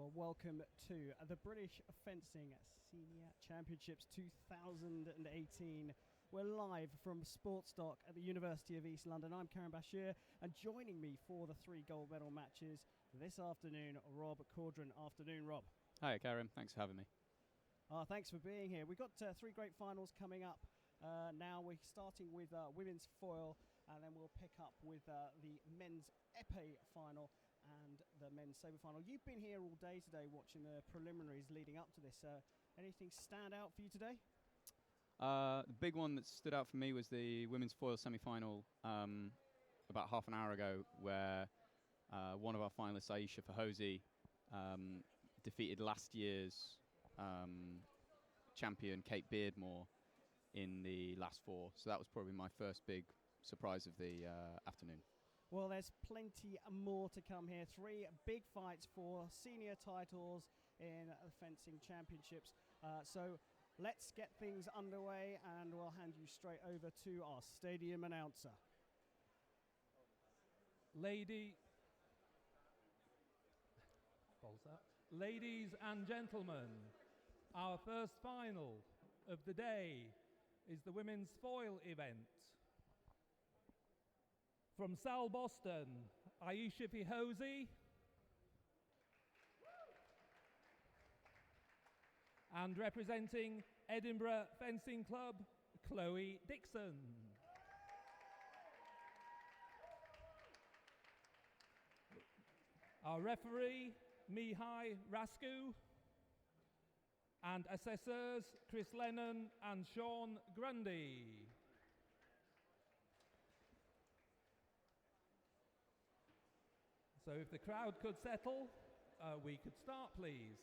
Well, welcome to the British Fencing Senior Championships 2018. We're live from Sportstock at the University of East London. I'm Karen Bashir, and joining me for the 3 gold medal matches this afternoon, Rob Caudron. Afternoon, Rob. Hi, Karen. Thanks for having me. Thanks for being here. We've got 3 great finals coming up. Now we're starting with women's foil, and then we'll pick up with the men's epee final and the men's sabre final. You've been here all day today watching the preliminaries leading up to this. Anything stand out for you today? The big one that stood out for me was the women's foil semi-final about half an hour ago, where one of our finalists, Aisha Fahosi, defeated last year's champion, Kate Beardmore, in the last 4. So that was probably my first big surprise of the afternoon. Well, there's plenty more to come here. 3 big fights for senior titles in the fencing championships. So let's get things underway, and we'll hand you straight over to our stadium announcer. Ladies and gentlemen, our first final of the day is the women's foil event. From South Boston, Aisha Fahosi. And representing Edinburgh Fencing Club, Chloe Dixon. Our referee, Mihai Rascu. And assessors, Chris Lennon and Sean Grundy. So if the crowd could settle, we could start, please.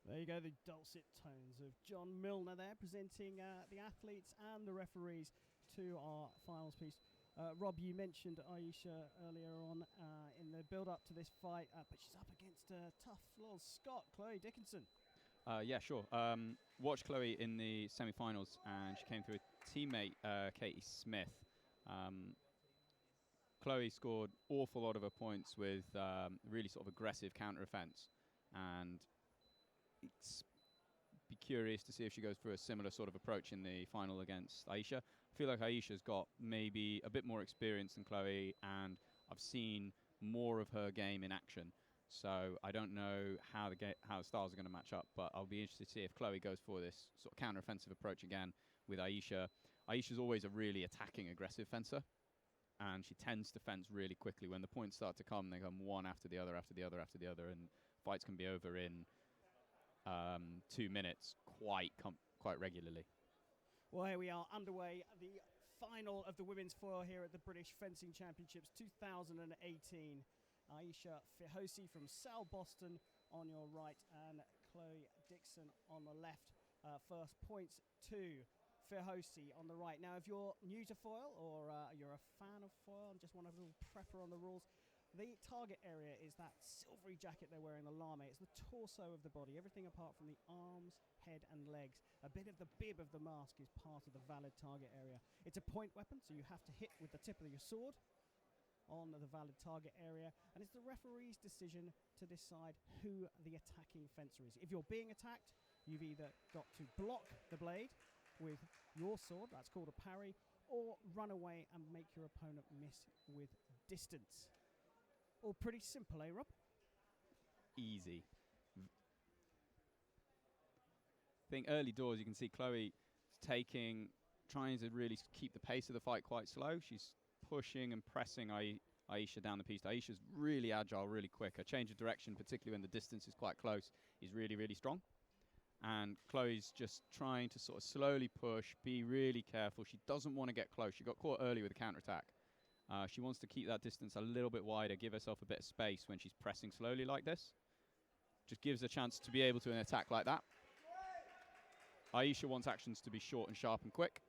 There you go, the dulcet tones of John Milner there, presenting the athletes and the referees to our finals piece. Rob, you mentioned Aisha earlier on in the build-up to this fight, but she's up against a tough little Scot, Chloe Dickinson. Yeah, sure. Watched Chloe in the semi-finals, and she came through a teammate, Katie Smith. Chloe scored awful lot of her points with really sort of aggressive counter-offense, and be curious to see if she goes through a similar sort of approach in the final against Aisha. I feel like Aisha's got maybe a bit more experience than Chloe, and I've seen more of her game in action. So I don't know how the styles are going to match up, but I'll be interested to see if Chloe goes for this sort of counter-offensive approach again with Aisha. Aisha's always a really attacking, aggressive fencer, and she tends to fence really quickly. When the points start to come, they come one after the other, after the other, after the other, and fights can be over in 2 minutes quite regularly. Well, here we are underway, the final of the women's foil here at the British Fencing Championships 2018. Aisha Fahosi from South Boston on your right, and Chloe Dixon on the left. First points to Fahosi on the right. Now, if you're new to foil, or you're a fan of foil and just want a little prepper on the rules, the target area is that silvery jacket they're wearing, the lame. It's the torso of the body, everything apart from the arms, head and legs. A bit of the bib of the mask is part of the valid target area. It's a point weapon, so you have to hit with the tip of your sword on the valid target area, and it's the referee's decision to decide who the attacking fencer is. If you're being attacked, you've either got to block the blade with your sword, that's called a parry, or run away and make your opponent miss with distance. All pretty simple, eh, Rob? Easy. I think early doors you can see Chloe trying to really keep the pace of the fight quite slow. She's pushing and pressing Aisha down the piece. Aisha's really agile, really quick. Her change of direction, particularly when the distance is quite close, is really, really strong. And Chloe's just trying to sort of slowly push, be really careful. She doesn't want to get close. She got caught early with a counterattack. She wants to keep that distance a little bit wider, give herself a bit of space when she's pressing slowly like this. Just gives a chance to be able to attack like that. Aisha wants actions to be short and sharp and quick.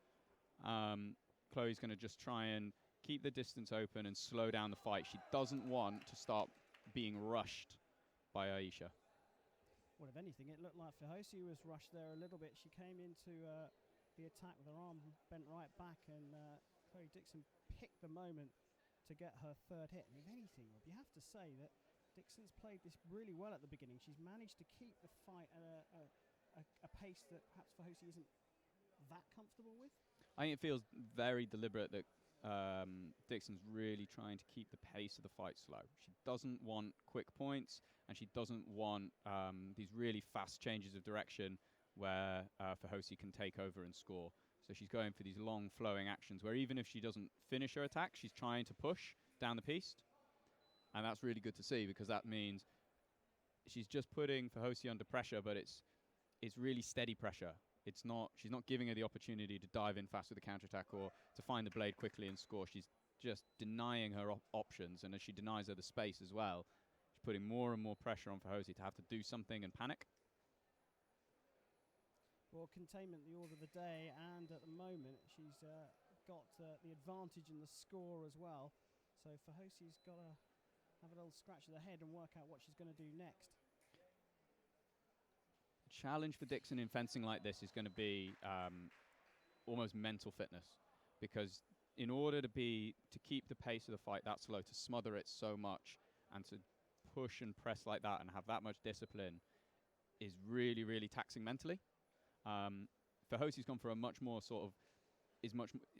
Chloe's going to just try and keep the distance open and slow down the fight. She doesn't want to start being rushed by Aisha. Well, if anything, it looked like Fahosi was rushed there a little bit. She came into the attack with her arm bent right back, and Chloe Dixon picked the moment to get her third hit. And if anything, you have to say that Dixon's played this really well at the beginning. She's managed to keep the fight at a pace that perhaps Fahosi isn't that comfortable with. I think it feels very deliberate that Dixon's really trying to keep the pace of the fight slow. She doesn't want quick points, and she doesn't want these really fast changes of direction where Fahosi can take over and score. So she's going for these long flowing actions where even if she doesn't finish her attack, she's trying to push down the piste. And that's really good to see, because that means she's just putting Fahosi under pressure, but it's really steady pressure. She's not giving her the opportunity to dive in fast with the counterattack or to find the blade quickly and score. She's just denying her options, and as she denies her the space as well, she's putting more and more pressure on Fahosi to have to do something and panic. Well, containment, the order of the day, and at the moment she's got the advantage in the score as well. So Fahosi's got to have a little scratch of the head and work out what she's going to do next. Challenge for Dixon in fencing like this is going to be almost mental fitness, because in order to keep the pace of the fight that slow, to smother it so much and to push and press like that and have that much discipline is really, really taxing mentally. Fahosi's gone for a much more sort of it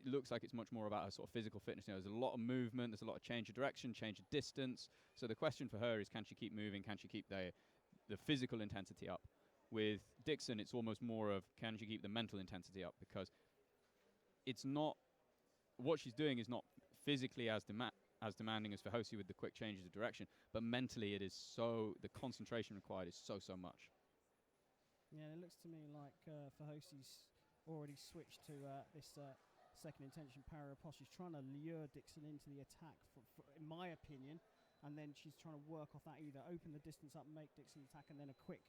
looks like it's much more about her sort of physical fitness. You know, there's a lot of movement, there's a lot of change of direction, change of distance. So the question for her is, can she keep moving? Can she keep the physical intensity up? With Dixon, it's almost more of, can she keep the mental intensity up? Because it's not, what she's doing is not physically as demanding as Fahosi with the quick changes of direction, but mentally it is the concentration required is so much. Yeah, it looks to me like Fahosi's already switched to this second intention para-riposte. She's trying to lure Dixon into the attack, in my opinion, and then she's trying to work off that, either open the distance up, make Dixon attack, and then a quick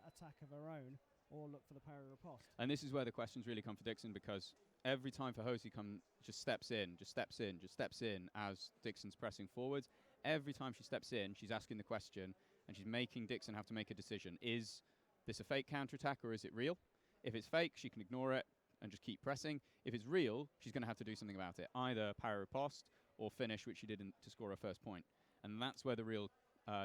attack of her own, or look for the para-riposte. And this is where the questions really come for Dixon, because every time Fahosi just steps in as Dixon's pressing forwards, every time she steps in, she's asking the question, and she's making Dixon have to make a decision. Is this a fake counterattack, or is it real? If it's fake, she can ignore it and just keep pressing. If it's real, she's going to have to do something about it, either para-riposte or finish, which she did to score her first point. And that's where the real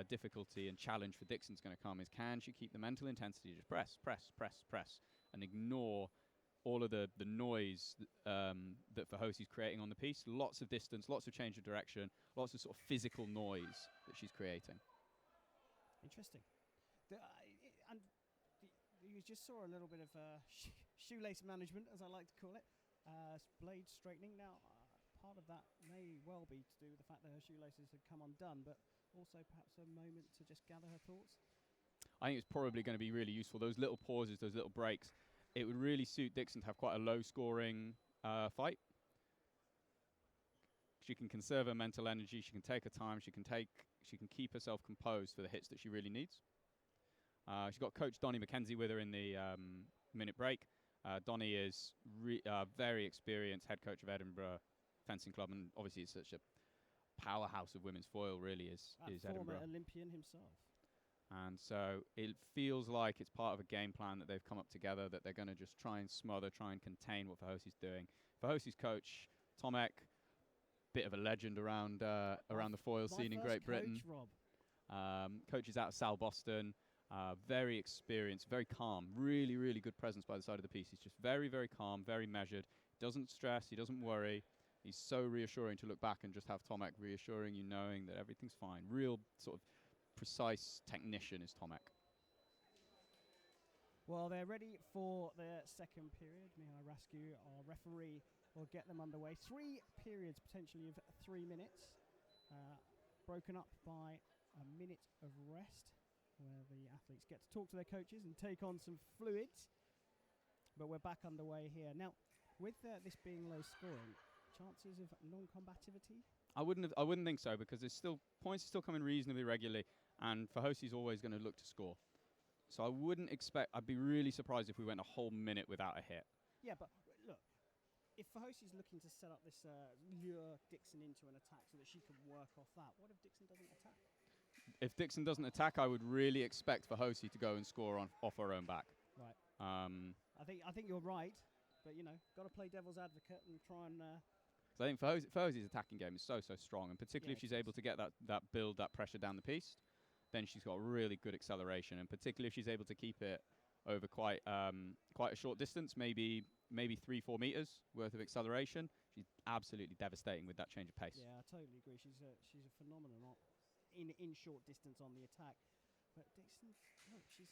difficulty and challenge for Dixon's going to come, is can she keep the mental intensity, just press, and ignore all of the noise that Fahosi's creating on the piece. Lots of distance, lots of change of direction, lots of sort of physical noise that she's creating. Interesting. You just saw a little bit of shoelace management, as I like to call it, blade straightening. Now, part of that may well be to do with the fact that her shoelaces had come undone, but also perhaps a moment to just gather her thoughts. I think it's probably going to be really useful. Those little pauses, those little breaks, it would really suit Dixon to have quite a low-scoring fight. She can conserve her mental energy. She can take her time. She can keep herself composed for the hits that she really needs. She's got Coach Donnie McKenzie with her in the minute break. Donnie is very experienced head coach of Edinburgh Fencing Club, and obviously it's such a powerhouse of women's foil, really, is Edinburgh. Former Olympian himself. And so it feels like it's part of a game plan that they've come up together, that they're going to just try and smother, try and contain what Fahosi's doing. Fahosi's coach, Tomek, bit of a legend around the foil scene in Great Britain. Coaches out of Sabre, Boston. Very experienced, very calm, really, really good presence by the side of the piece. He's just very, very calm, very measured. Doesn't stress, he doesn't worry. He's so reassuring to look back and just have Tomek reassuring you, knowing that everything's fine. Real sort of precise technician is Tomek. Well, they're ready for their second period. Mihai Rascu, our referee, will get them underway. 3 periods, potentially of 3 minutes, broken up by a minute of rest, where the athletes get to talk to their coaches and take on some fluids. But we're back underway here. Now, with this being low scoring, chances of non-combativity? I wouldn't think so, because points are still coming reasonably regularly, and Fahosi's always going to look to score. So I'd be really surprised if we went a whole minute without a hit. Yeah, but look, if Fahosi's looking to set up this lure Dixon into an attack so that she can work off that, what if Dixon doesn't attack? If Dixon doesn't attack, I would really expect Fahosi to go and score off her own back. Right. I think you're right, but got to play devil's advocate and try and. I think Fahosi's attacking game is so strong, and particularly if she's able to get that pressure down the piste. then she's got really good acceleration, and particularly if she's able to keep it over quite a short distance, maybe 3-4 meters worth of acceleration, she's absolutely devastating with that change of pace. Yeah, I totally agree. She's a phenomenon in short distance on the attack. But Dixon, look, she's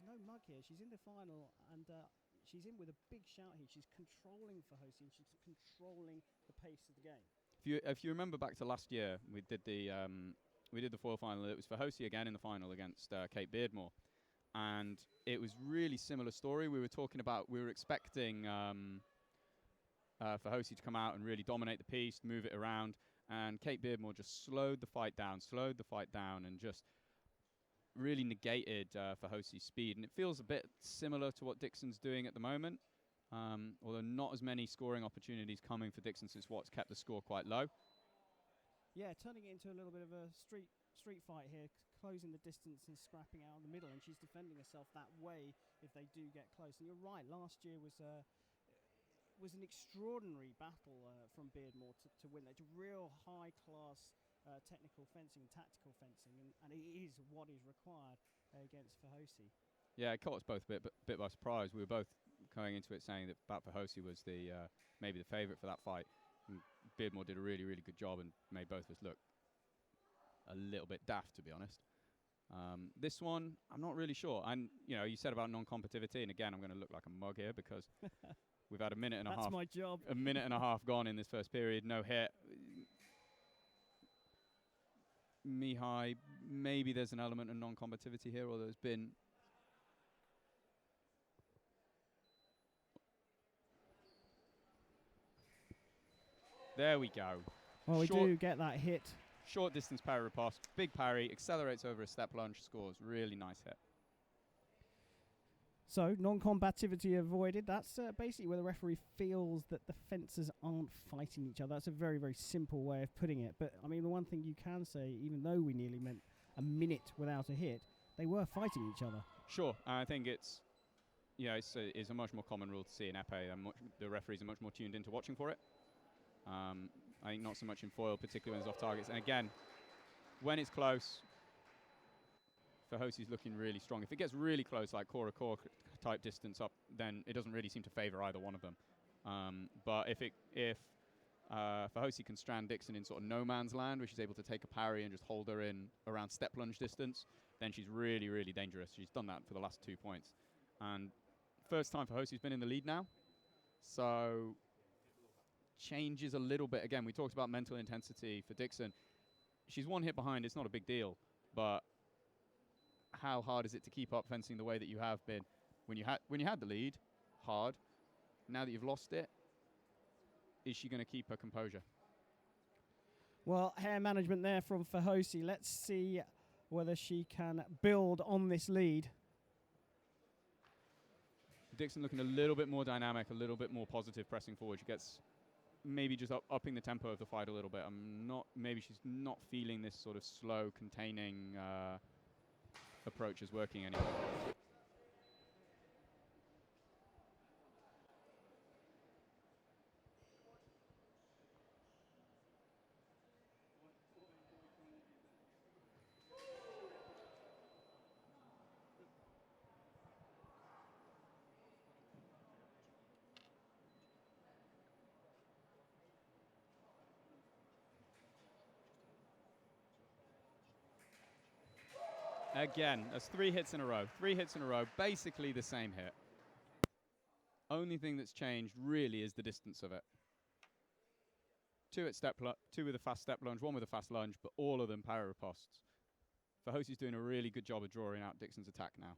no mug here. She's in the final, and she's in with a big shout here. She's controlling for Hosi, and she's controlling the pace of the game. If you remember back to last year, we did the foil final. It was for Hosi again in the final against Kate Beardmore, and it was really similar story. We were expecting for Hosi to come out and really dominate the piece, move it around, and Kate Beardmore just slowed the fight down, and just really negated for Hosi's speed. And it feels a bit similar to what Dixon's doing at the moment, although not as many scoring opportunities coming for Dixon, since what's kept the score quite low. Yeah, turning it into a little bit of a street fight here, closing the distance and scrapping out in the middle, and she's defending herself that way if they do get close. And you're right, last year was an extraordinary battle from Beardmore to win that. It's real high-class technical fencing and tactical fencing, and it is what is required against Fahosi. Yeah, it caught us both a bit by surprise. We were both going into it saying that Fahosi was maybe the favourite for that fight. And Beardmore did a really, really good job and made both of us look a little bit daft, to be honest. This one, I'm not really sure. And you said about non-competitivity, and again, I'm going to look like a mug here because we've had a minute and a half. That's my job. A minute and a half gone in this first period, no hit. Mihai, maybe there's an element of non-competitivity here, or there's been. There we go. Well, we do get that hit. Short distance parry riposte, big parry, accelerates over a step lunge, scores. Really nice hit. So, non-combativity avoided. That's basically where the referee feels that the fencers aren't fighting each other. That's a very, very simple way of putting it. But, I mean, the one thing you can say, even though we nearly went a minute without a hit, they were fighting each other. Sure. I think it's a much more common rule to see in Epee. The referees are much more tuned into watching for it. I think not so much in foil, particularly when it's off targets. And again, when it's close, Fahosi's looking really strong. If it gets really close, like core type distance up, then it doesn't really seem to favour either one of them. But if Fahosi can strand Dixon in sort of no man's land, where she's able to take a parry and just hold her in around step lunge distance, then she's really, really dangerous. She's done that for the last 2 points. And first time Fahosi's been in the lead now. So changes a little bit. Again, we talked about mental intensity for Dixon. She's one hit behind. It's not a big deal. But how hard is it to keep up fencing the way that you have been when you had the lead? Hard. Now that you've lost it, is she going to keep her composure? Well, hair management there from Fahosi. Let's see whether she can build on this lead. Dixon looking a little bit more dynamic, a little bit more positive pressing forward. She gets maybe just upping the tempo of the fight a little bit. Maybe she's not feeling this sort of slow, containing approach is working anymore. Again, that's 3 hits in a row. 3 hits in a row, basically the same hit. Only thing that's changed really is the distance of it. 2 with a fast step lunge, 1 with a fast lunge, but all of them parry ripostes. Fahosi's doing a really good job of drawing out Dixon's attack now.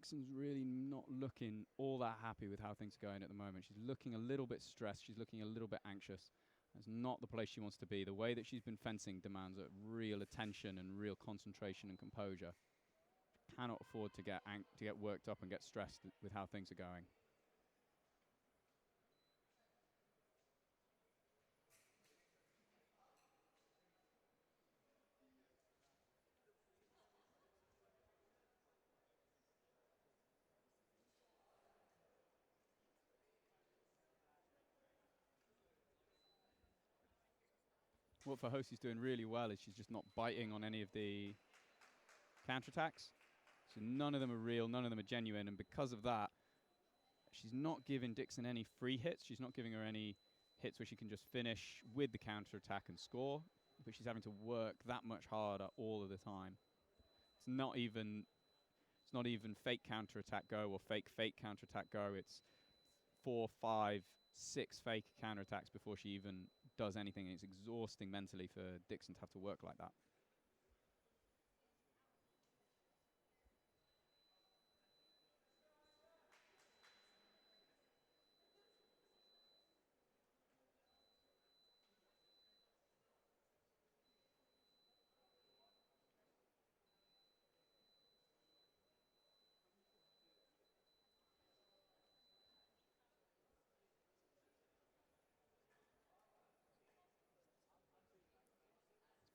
Dixon's really not looking all that happy with how things are going at the moment. She's looking a little bit stressed. She's looking a little bit anxious. That's not the place she wants to be. The way that she's been fencing demands a real attention and real concentration and composure. Cannot afford to get worked up and get stressed with how things are going. What Fahosi's doing really well is she's just not biting on any of the counterattacks. So none of them are real, none of them are genuine, and because of that, she's not giving Dixon any free hits. She's not giving her any hits where she can just finish with the counterattack and score, but she's having to work that much harder all of the time. It's not even fake counterattack go or fake counterattack go. It's 4, 5, 6 fake counterattacks before she even does anything. It's exhausting mentally for Dixon to have to work like that.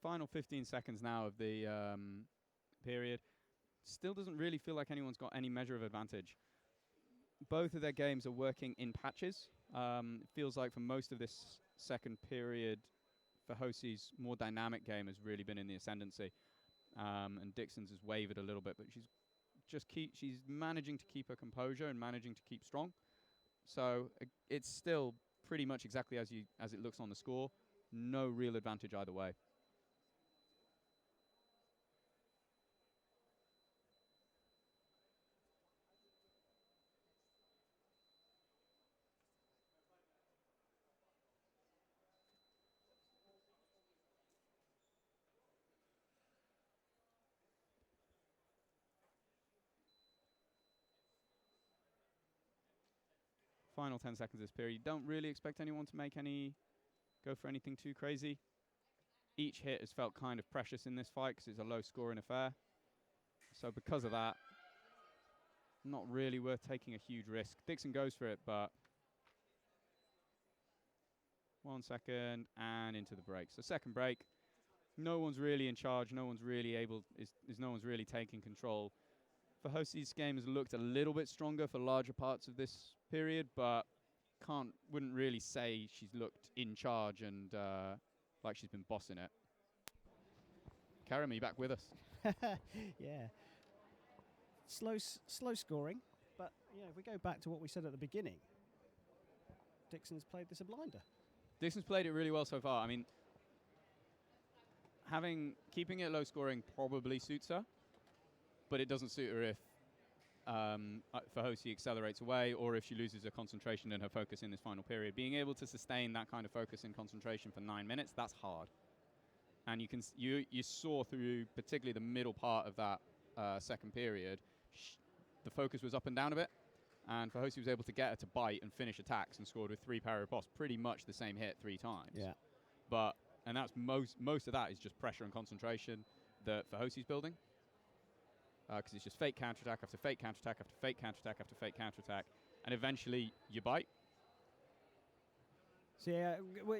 Final 15 seconds now of the period. Still doesn't really feel like anyone's got any measure of advantage. Both of their games are working in patches. It feels like for most of this second period, Fahosi's more dynamic game has really been in the ascendancy. And Dixon's has wavered a little bit, but she's managing to keep her composure and managing to keep strong. So it's still pretty much exactly as it looks on the score. No real advantage either way. Final 10 seconds of this period. You don't really expect anyone to go for anything too crazy. Each hit has felt kind of precious in this fight because it's a low-scoring affair. So because of that, not really worth taking a huge risk. Dixon goes for it, but 1 second and into the break. So second break. No one's really in charge. No one's really no one's really taking control. Fahosi's game has looked a little bit stronger for larger parts of this period, but wouldn't really say she's looked in charge and like she's been bossing it. Karim, are you back with us? Yeah. Slow scoring, but if we go back to what we said at the beginning, Dixon's played this a blinder. Dixon's played it really well so far. I mean, keeping it low scoring probably suits her, but it doesn't suit her if Fahosi accelerates away or if she loses her concentration and her focus in this final period. Being able to sustain that kind of focus and concentration for 9 minutes, that's hard. And you saw through particularly the middle part of that second period, the focus was up and down a bit, and Fahosi was able to get her to bite and finish attacks and scored with 3 parry riposte, pretty much the same hit 3 times. Yeah. And that's most of that is just pressure and concentration that Fahosi's building. Because it's just fake counterattack after fake counterattack after fake counterattack after fake counterattack, and eventually you bite. So yeah,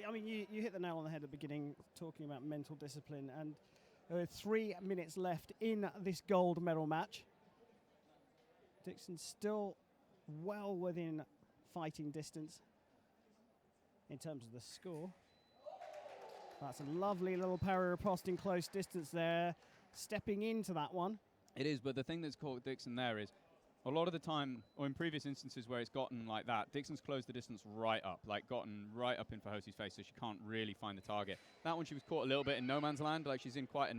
I mean, you hit the nail on the head at the beginning, talking about mental discipline, and there are 3 minutes left in this gold medal match. Dixon's still well within fighting distance in terms of the score. That's a lovely little parry riposte in close distance there, stepping into that one. It is, but the thing that's caught Dixon there is a lot of the time, or in previous instances where it's gotten like that, Dixon's closed the distance right up, like gotten right up in Fahosi's face, so she can't really find the target. That one she was caught a little bit in no man's land, like she's in quite a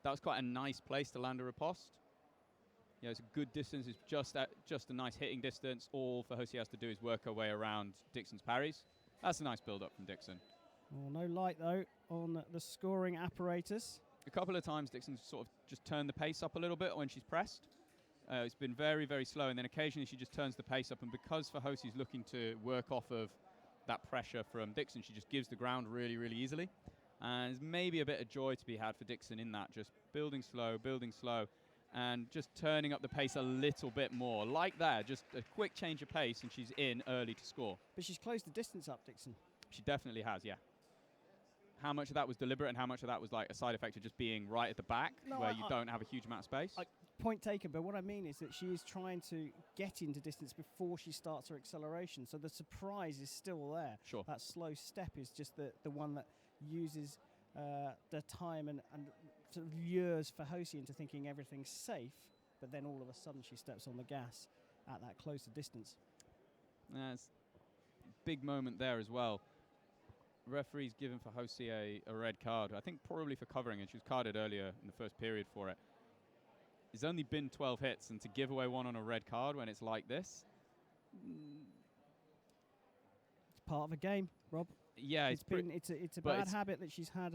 that was quite a nice place to land a riposte. Yeah, it's a good distance, it's just a nice hitting distance. All Fahosi has to do is work her way around Dixon's parries. That's a nice build-up from Dixon. Oh, no light, though, on the scoring apparatus. A couple of times Dixon's sort of just turned the pace up a little bit when she's pressed. It's been very, very slow, and then occasionally she just turns the pace up, and because Fahosi's looking to work off of that pressure from Dixon, she just gives the ground really, really easily. And there's maybe a bit of joy to be had for Dixon in that, just building slow, and just turning up the pace a little bit more. Like that, just a quick change of pace, and she's in early to score. But she's closed the distance up, Dixon. She definitely has, yeah. How much of that was deliberate and how much of that was like a side effect of just being right at the back where you don't have a huge amount of space? Point taken, but what I mean is that she is trying to get into distance before she starts her acceleration, so the surprise is still there. Sure. That slow step is just the one that uses the time and sort of lures Fahosi into thinking everything's safe, but then all of a sudden she steps on the gas at that closer distance. It's a big moment there as well. Referee's given Fahosi a red card, I think probably for covering, and she was carded earlier in the first period for it. It's only been 12 hits, and to give away one on a red card when it's like this... It's part of a game, Rob. Yeah, it's a bad habit that she's had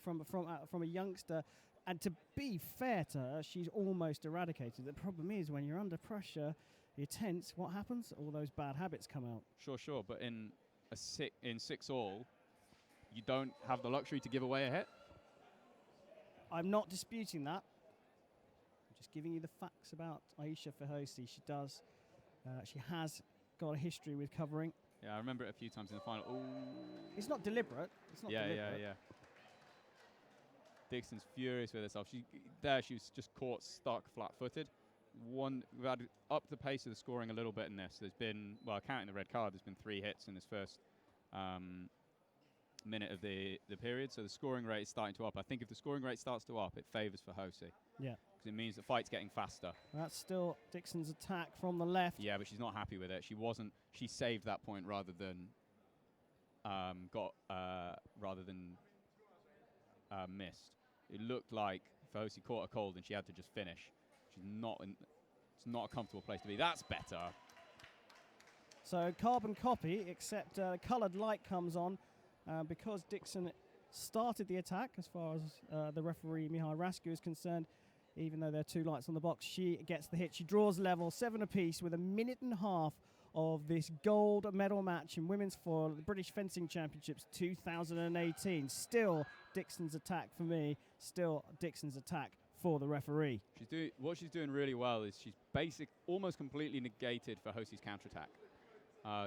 from a youngster, and to be fair to her, she's almost eradicated. The problem is when you're under pressure, you're tense. What happens? All those bad habits come out. Sure, but in 6-all, you don't have the luxury to give away a hit. I'm not disputing that. I'm just giving you the facts about Aisha Fahosi. She does. She has got a history with covering. Yeah, I remember it a few times in the final. Ooh. It's not deliberate. It's not deliberate. Yeah. Dixon's furious with herself. She was just caught stuck flat-footed. We've had up the pace of the scoring a little bit in this. There's been, well, counting the red card, there's been 3 hits in this first minute of the period. So the scoring rate is starting to up. I think if the scoring rate starts to up, it favours Fahosi. Yeah. Because it means the fight's getting faster. That's still Dixon's attack from the left. Yeah, but she's not happy with it. She saved that point rather than missed. It looked like Fahosi caught a cold and she had to just finish. It's not a comfortable place to be. That's better. So carbon copy, except coloured light comes on because Dixon started the attack as far as the referee Mihai Rascu is concerned. Even though there are 2 lights on the box, she gets the hit. She draws level, 7 apiece with a minute and a half of this gold medal match in women's foil at the British Fencing Championships 2018. Still Dixon's attack for me. Still Dixon's attack for the referee. What she's doing really well is she's almost completely negated Fahosi's counterattack.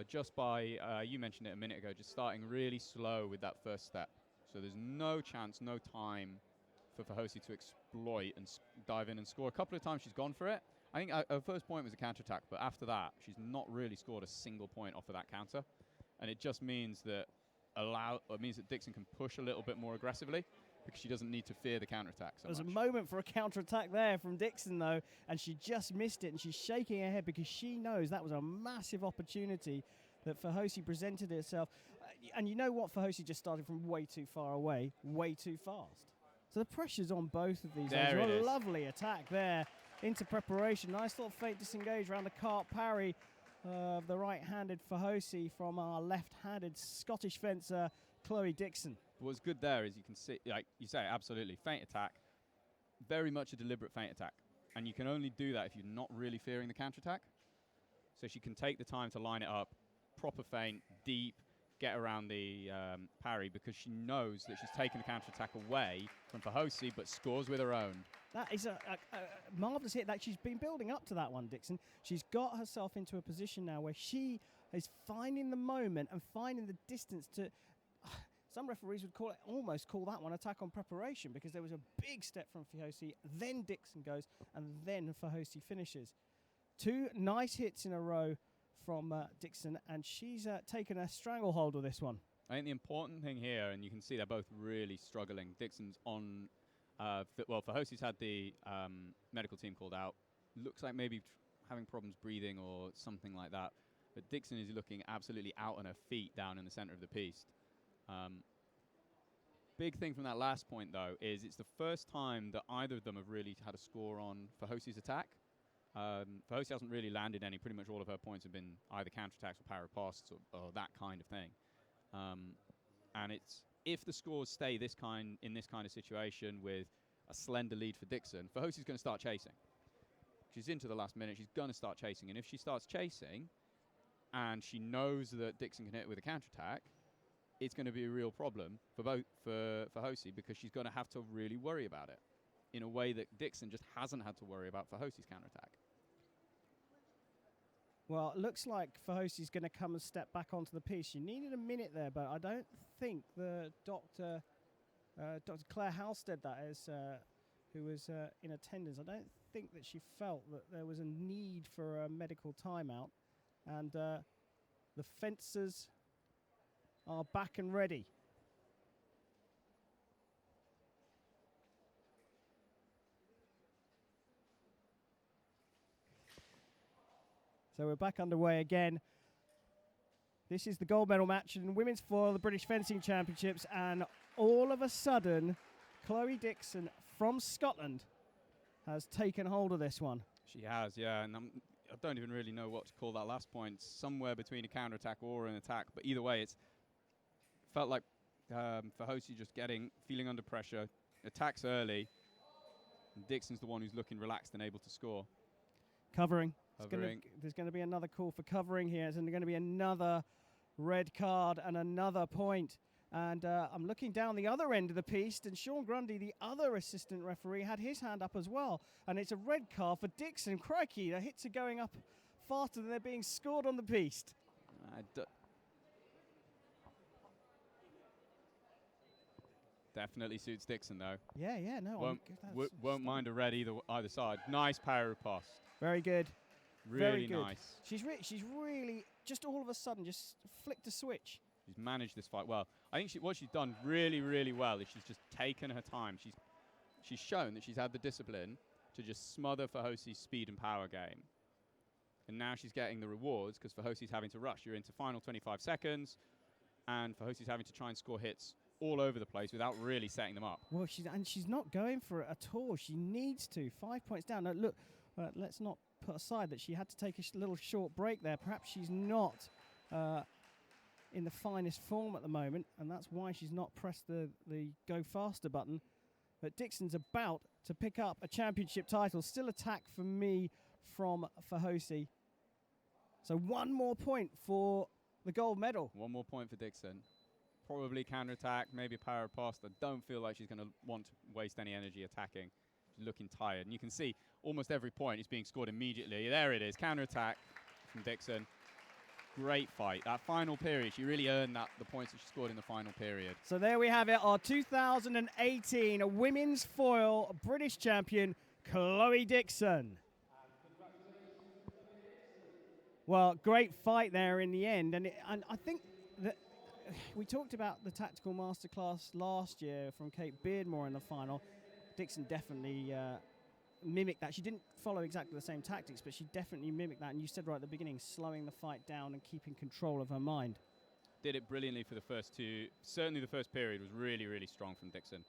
Just by, you mentioned it a minute ago, just starting really slow with that first step. So there's no chance, no time for Fahosi to exploit and dive in and score. A couple of times she's gone for it. I think her first point was a counterattack, but after that, she's not really scored a single point off of that counter. And it just means that Dixon can push a little bit more aggressively because she doesn't need to fear the counterattack so much. There's a moment for a counterattack there from Dixon, though, and she just missed it, and she's shaking her head because she knows that was a massive opportunity that Fahosi presented itself. And you know what? Fahosi just started from way too far away, way too fast. So the pressure's on both of these. There it is. A lovely attack there into preparation. Nice little feint disengage around the cart parry of the right-handed Fahosi from our left-handed Scottish fencer, Chloe Dixon. What's good there is you can see, like you say, absolutely, feint attack, very much a deliberate feint attack. And you can only do that if you're not really fearing the counterattack. So she can take the time to line it up, proper feint, deep, get around the parry because she knows that she's taken the counterattack away from Fahosi but scores with her own. That is a marvellous hit that she's been building up to that one, Dixon. She's got herself into a position now where she is finding the moment and finding the distance to... Some referees would almost call that one attack on preparation because there was a big step from Fahosi, then Dixon goes, and then Fahosi finishes. 2 nice hits in a row from Dixon, and she's taken a stranglehold of this one. I think the important thing here, and you can see they're both really struggling. Dixon's on... Fahosi's had the medical team called out. Looks like maybe having problems breathing or something like that. But Dixon is looking absolutely out on her feet down in the center of the piste. Big thing from that last point, though, is it's the first time that either of them have really had a score on Fahosi's attack. Fahosi hasn't really landed any. Pretty much all of her points have been either counterattacks or parry passes or that kind of thing. And it's if the scores stay in this kind of situation with a slender lead for Dixon, Fahosi's going to start chasing. She's into the last minute. She's going to start chasing. And if she starts chasing and she knows that Dixon can hit with a counterattack, it's going to be a real problem for Hosi, because she's going to have to really worry about it in a way that Dixon just hasn't had to worry about for Hosi's counterattack. Well, it looks like Fahosi's going to come and step back onto the piece. She needed a minute there, but I don't think the Dr. Claire Halstead, that is, who was in attendance, I don't think that she felt that there was a need for a medical timeout. And the fencers are back and ready. So we're back underway again. This is the gold medal match in women's foil, the British Fencing Championships, and all of a sudden, Chloe Dixon from Scotland has taken hold of this one. She has, yeah, and I don't even really know what to call that last point. Somewhere between a counterattack or an attack, but either way, it's felt like for Hosi just feeling under pressure, attacks early, and Dixon's the one who's looking relaxed and able to score. Covering. There's going to be another call for covering here. There's going to be another red card and another point. And I'm looking down the other end of the piece, and Sean Grundy, the other assistant referee, had his hand up as well. And it's a red card for Dixon. Crikey, the hits are going up faster than they're being scored on the piece. Definitely suits Dixon, though. Yeah, no. Won't mind a red either side. Nice power riposte. Very good. Really nice. She's really just all of a sudden just flicked a switch. She's managed this fight well. I think what she's done really, really well is she's just taken her time. She's shown that she's had the discipline to just smother Fahosi's speed and power game. And now she's getting the rewards, because Fahosi's having to rush. You're into final 25 seconds, and Fahosi's having to try and score hits all over the place without really setting them up. Well, she's not going for it at all. She needs to. 5 points down. Now, look, let's not put aside that she had to take a little short break there. Perhaps she's not in the finest form at the moment, and that's why she's not pressed the go faster button. But Dixon's about to pick up a championship title. Still attack for me from Fahosi. So one more point for the gold medal. One more point for Dixon. Probably counterattack, maybe power riposte. I don't feel like she's going to want to waste any energy attacking. She's looking tired. And you can see almost every point is being scored immediately. There it is, counterattack from Dixon. Great fight. That final period, she really earned the points that she scored in the final period. So there we have it, our 2018 women's foil British champion, Chloe Dixon. Well, great fight there in the end. And I think that we talked about the tactical masterclass last year from Kate Beardmore in the final. Dixon definitely mimicked that. She didn't follow exactly the same tactics, but she definitely mimicked that. And you said right at the beginning, slowing the fight down and keeping control of her mind. Did it brilliantly for the first two. Certainly the first period was really, really strong from Dixon.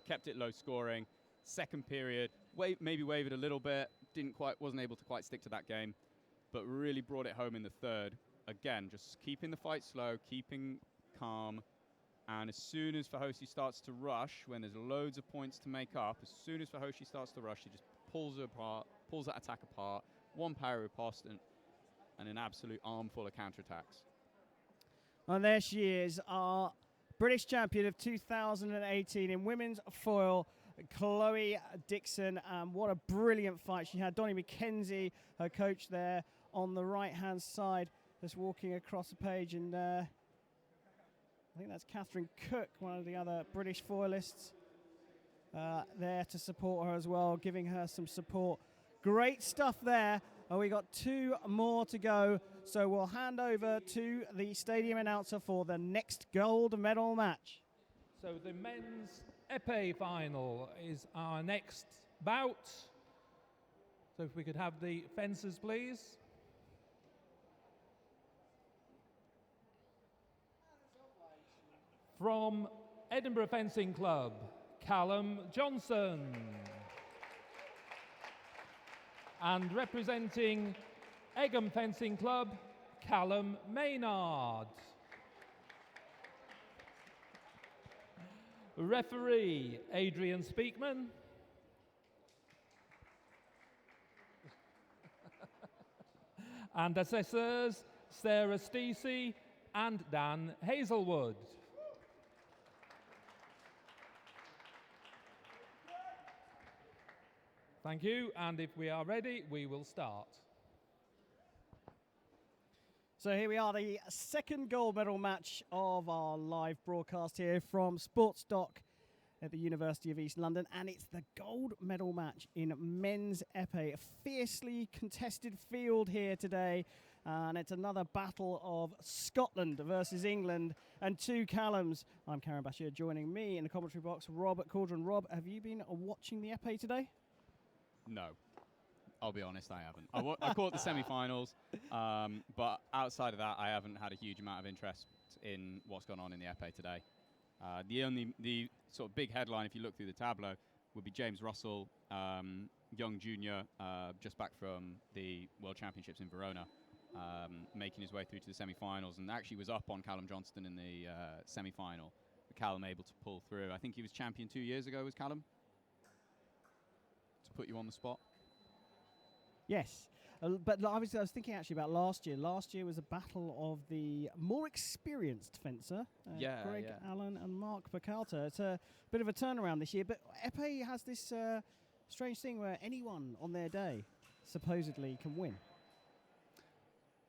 Kept it low scoring. Second period, maybe wavered a little bit. Wasn't able to quite stick to that game, but really brought it home in the third. Again, just keeping the fight slow, keeping calm. And as soon as Fahosi starts to rush, when there's loads of points to make up, as soon as Fahosi starts to rush, she just pulls that attack apart. One power riposte and an absolute armful of counterattacks. And there she is, our British champion of 2018 in women's foil, Chloe Dixon. What a brilliant fight she had. Donnie McKenzie, her coach there on the right-hand side, just walking across the page. And I think that's Catherine Cook, one of the other British foilists, there to support her as well, giving her some support. Great stuff there. And we got two more to go. So we'll hand over to the stadium announcer for the next gold medal match. So the men's Epee final is our next bout. So if we could have the fencers, please. From Edinburgh Fencing Club, Callum Johnson. And representing Egham Fencing Club, Callum Maynard. Referee, Adrian Speakman. And assessors, Sarah Stacey and Dan Hazelwood. Thank you, and if we are ready, we will start. So here we are, the second gold medal match of our live broadcast here from Sports Dock at the University of East London, and it's the gold medal match in men's epee. A fiercely contested field here today, and it's another battle of Scotland versus England and two Callums. I'm Karen Bashir, joining me in the commentary box, Rob Cauldron. Rob, have you been watching the epee today? No. I'll be honest, I haven't. I caught the semi-finals, but outside of that, I haven't had a huge amount of interest in what's gone on in the epee today. The sort of big headline, if you look through the tableau, would be James Russell, young junior, just back from the World Championships in Verona, making his way through to the semi-finals, and actually was up on Callum Johnston in the semi-final. Callum able to pull through. I think he was champion 2 years ago, was Callum? To put you on the spot. Yes, but I was thinking actually about last year. Last year was a battle of the more experienced fencer, Greg Allen and Mark Bacalta. It's a bit of a turnaround this year, but epee has this strange thing where anyone on their day supposedly can win.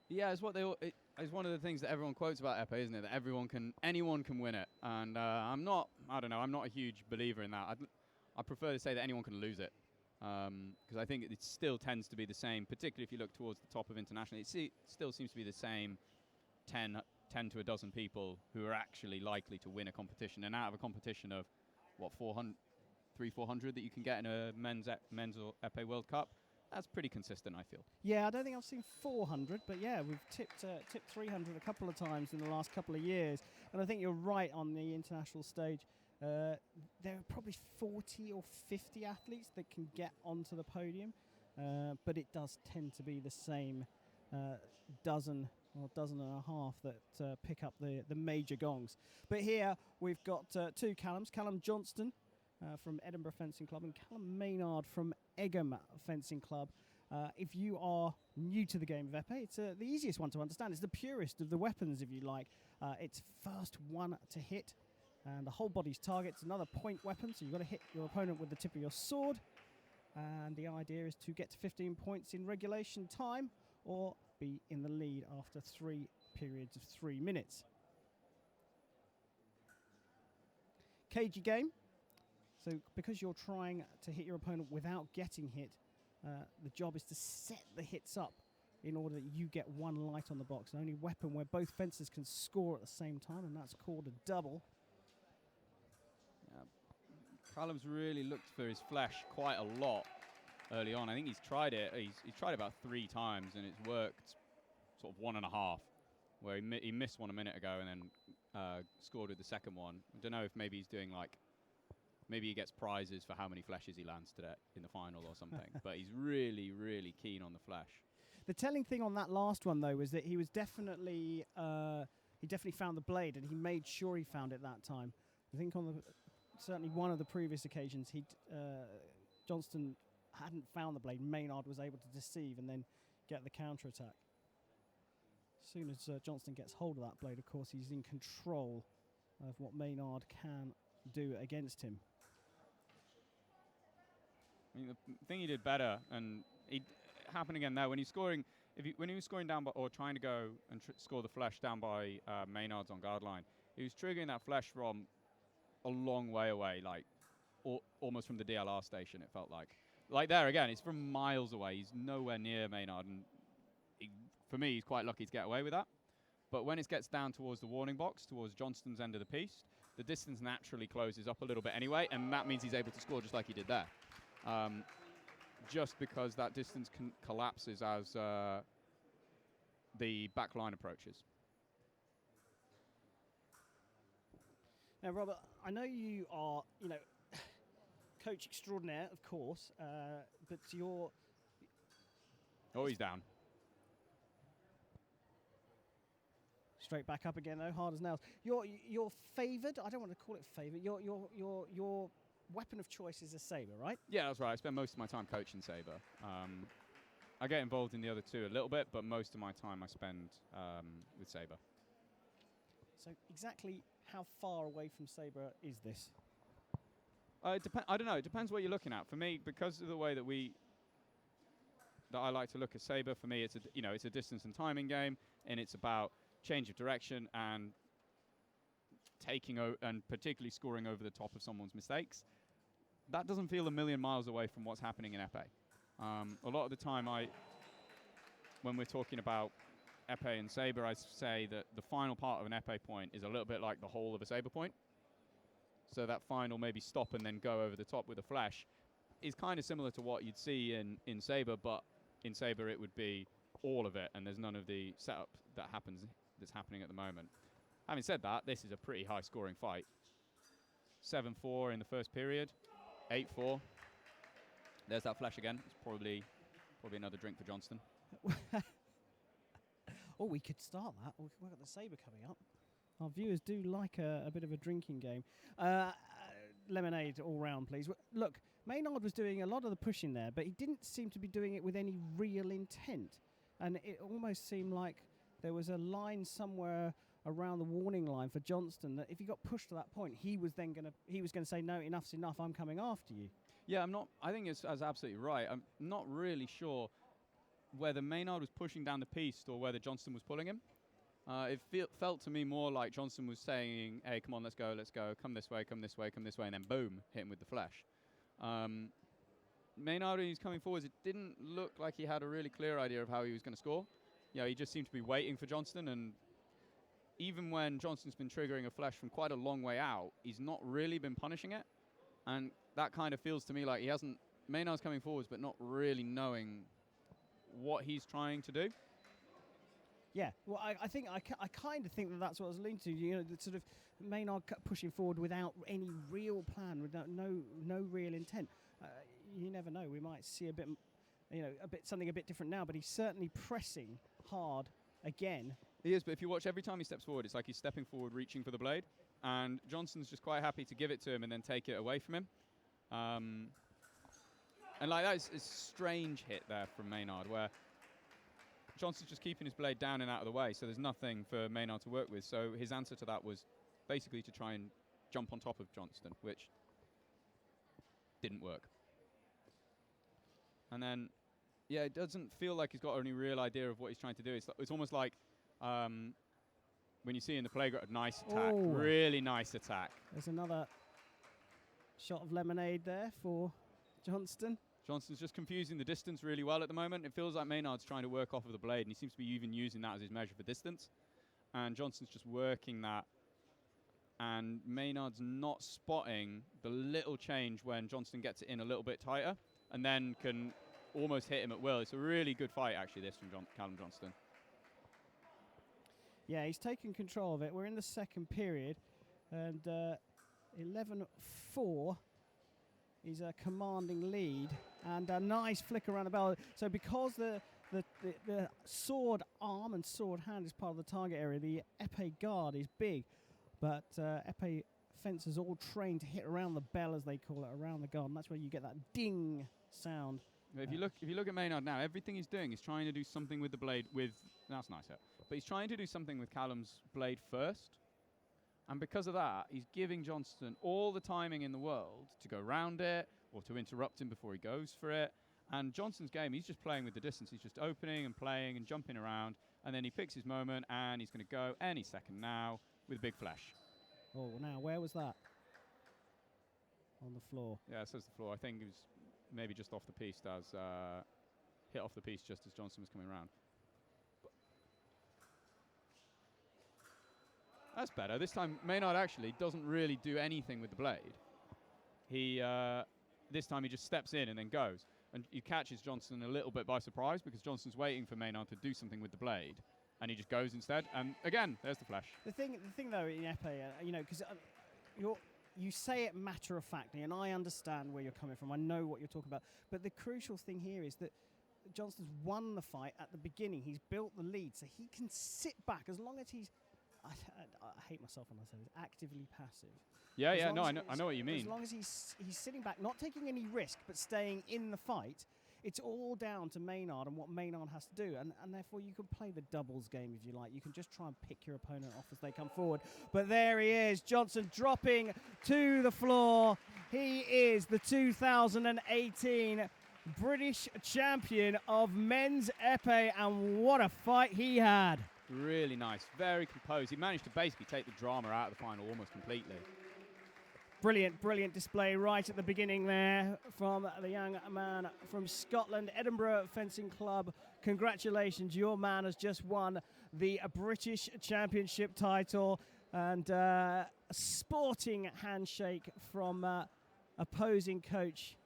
Yeah, it's what it's one of the things that everyone quotes about epee, isn't it? That anyone can win it, and I'm not a huge believer in that. I prefer to say that anyone can lose it. Because I think it still tends to be the same, particularly if you look towards the top of international. It still seems to be the same 10 to a dozen people who are actually likely to win a competition. And out of a competition of, 400 that you can get in a men's or epee World Cup, that's pretty consistent, I feel. Yeah, I don't think I've seen 400, but yeah, we've tipped 300 a couple of times in the last couple of years. And I think you're right on the international stage. There are probably 40 or 50 athletes that can get onto the podium, but it does tend to be the same dozen or dozen and a half that pick up the major gongs. But here we've got two Callums, Callum Johnston from Edinburgh Fencing Club and Callum Maynard from Egham Fencing Club. If you are new to the game of epee, it's the easiest one to understand. It's the purest of the weapons, if you like. It's first one to hit, and the whole body's target's another point weapon, so you've got to hit your opponent with the tip of your sword. And the idea is to get to 15 points in regulation time or be in the lead after 3 periods of 3 minutes. Cagey game. So because you're trying to hit your opponent without getting hit, the job is to set the hits up in order that you get one light on the box. The only weapon where both fencers can score at the same time, and that's called a double. Callum's really looked for his flesh quite a lot early on. I think he's tried it. He's tried about 3 times, and it's worked sort of 1.5, where he missed one a minute ago and then scored with the second one. I don't know if maybe he's doing maybe he gets prizes for how many flashes he lands today in the final or something. But he's really, really keen on the flesh. The telling thing on that last one, though, was that he was definitely found the blade, and he made sure he found it that time. I think on certainly one of the previous occasions, Johnston hadn't found the blade. Maynard was able to deceive and then get the counter-attack. As soon as Johnston gets hold of that blade, of course, he's in control of what Maynard can do against him. I mean, the thing he did better, and it happened again there, when he was scoring down or trying to go and score the flesh down by Maynard's on guard line, he was triggering that flesh from a long way away, almost from the DLR station, it felt like. Like there again, it's from miles away. He's nowhere near Maynard, and for me, he's quite lucky to get away with that. But when it gets down towards the warning box, towards Johnston's end of the piece, the distance naturally closes up a little bit anyway, and that means he's able to score just like he did there. Just because that distance collapses as the back line approaches. Now, Robert, I know you are, coach extraordinaire, of course, but you're... Oh, he's down. Straight back up again, though, hard as nails. You're favoured. I don't want to call it favoured. Your weapon of choice is a sabre, right? Yeah, that's right. I spend most of my time coaching Sabre. I get involved in the other two a little bit, but most of my time I spend with Sabre. So exactly how far away from Sabre is this? I don't know. It depends what you're looking at. For me, because of the way that I like to look at Sabre, for me, it's a distance and timing game, and it's about change of direction and and particularly scoring over the top of someone's mistakes. That doesn't feel a million miles away from what's happening in Epee. A lot of the time, when we're talking about Epee and Sabre, I say that the final part of an Epee point is a little bit like the whole of a Sabre point. So that final maybe stop and then go over the top with a flash is kind of similar to what you'd see in Sabre, but in Sabre it would be all of it, and there's none of the setup that's happening at the moment. Having said that, this is a pretty high-scoring fight. 7-4 in the first period, 8-4. There's that flash again. It's probably another drink for Johnston. Oh, we could start that. We've got the Sabre coming up. Our viewers do like a bit of a drinking game. Lemonade all round, please. Look, Maynard was doing a lot of the pushing there, but he didn't seem to be doing it with any real intent. And it almost seemed like there was a line somewhere around the warning line for Johnston that if he got pushed to that point, he was going to say, no, enough's enough, I'm coming after you. Yeah, I think it's absolutely right. I'm not really sure whether Maynard was pushing down the piste or whether Johnston was pulling him. It felt to me more like Johnston was saying, hey, come on, let's go, come this way, and then boom, hit him with the flash. Maynard, when he was coming forwards, it didn't look like he had a really clear idea of how he was going to score. He just seemed to be waiting for Johnston, and even when Johnston's been triggering a flash from quite a long way out, he's not really been punishing it. And that kind of feels to me like Maynard's coming forwards, but not really knowing what he's trying to do. Yeah, well, I think I kind of think that's what I was alluding to. The sort of Maynard pushing forward without any real plan, without no real intent. You never know. We might see something a bit different now. But he's certainly pressing hard again. He is, but if you watch every time he steps forward, it's like he's stepping forward, reaching for the blade, and Johnston's just quite happy to give it to him and then take it away from him. And like that is a strange hit there from Maynard, where Johnston's just keeping his blade down and out of the way, so there's nothing for Maynard to work with. So his answer to that was basically to try and jump on top of Johnston, which didn't work. And then, yeah, it doesn't feel like he's got any real idea of what he's trying to do. It's almost like when you see in the playground, a nice attack, really nice attack. There's another shot of lemonade there for Johnston. Johnston's just confusing the distance really well at the moment. It feels like Maynard's trying to work off of the blade, and he seems to be even using that as his measure for distance. And Johnston's just working that. And Maynard's not spotting the little change when Johnston gets it in a little bit tighter and then can almost hit him at will. It's a really good fight, actually, this from Callum Johnston. Yeah, he's taken control of it. We're in the second period, and 11-4 is a commanding lead, and a nice flick around the bell. So because the sword arm and sword hand is part of the target area, the epee guard is big, but epee fencers all trained to hit around the bell, as they call it, around the guard, and that's where you get that ding sound. If you look at Maynard now, everything he's doing is trying to do something with the blade. That's nice, yeah. But he's trying to do something with Callum's blade first. And because of that, he's giving Johnston all the timing in the world to go round it or to interrupt him before he goes for it. And Johnston's game, he's just playing with the distance. He's just opening and playing and jumping around. And then he picks his moment, and he's going to go any second now with a big flash. Oh, now, where was that? On the floor. Yeah, it says the floor. I think it was maybe just off the piste hit off the piste just as Johnston was coming around. That's better. This time, Maynard actually doesn't really do anything with the blade. This time he just steps in and then goes. And he catches Johnston a little bit by surprise because Johnston's waiting for Maynard to do something with the blade. And he just goes instead. And again, there's the flash. The thing though, in epee, because you say it matter-of-factly, and I understand where you're coming from. I know what you're talking about. But the crucial thing here is that Johnston's won the fight at the beginning. He's built the lead, so he can sit back as long as he's... I hate myself when I say this. Actively passive. Yeah, no, I know what you mean. As long as he's sitting back, not taking any risk, but staying in the fight, it's all down to Maynard and what Maynard has to do. And therefore, you can play the doubles game if you like. You can just try and pick your opponent off as they come forward. But there he is, Johnson dropping to the floor. He is the 2018 British champion of men's epee, and what a fight he had. Really nice, very composed. He managed to basically take the drama out of the final almost completely. Brilliant, brilliant display right at the beginning there from the young man from Scotland, Edinburgh Fencing Club. Congratulations, your man has just won the British Championship title, and a sporting handshake from opposing coach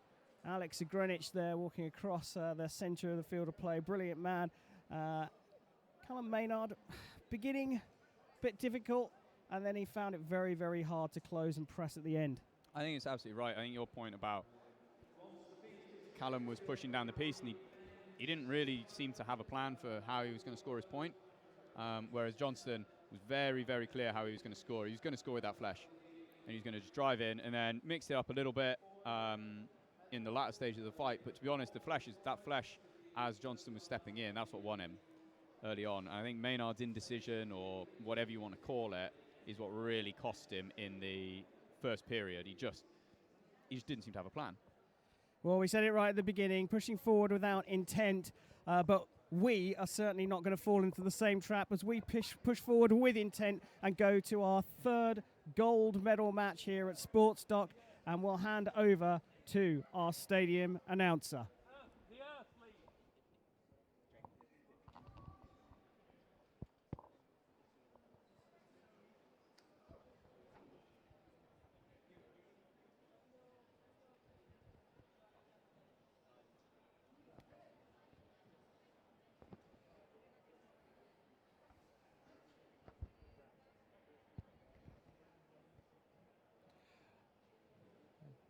Alex Greenwich there, walking across the centre of the field of play. Brilliant man. Callum Maynard, beginning a bit difficult, and then he found it very, very hard to close and press at the end. I think it's absolutely right. I think your point about Callum was pushing down the piece, and he didn't really seem to have a plan for how he was going to score his point, whereas Johnston was very, very clear how he was going to score. He was going to score with that flesh, and he was going to just drive in and then mix it up a little bit in the latter stage of the fight. But to be honest, that flesh, as Johnston was stepping in, that's what won him early on. I think Maynard's indecision, or whatever you want to call it, is what really cost him in the first period. He just didn't seem to have a plan. Well, we said it right at the beginning, pushing forward without intent, but we are certainly not going to fall into the same trap as we push forward with intent and go to our third gold medal match here at Sports Dock, and we'll hand over to our stadium announcer.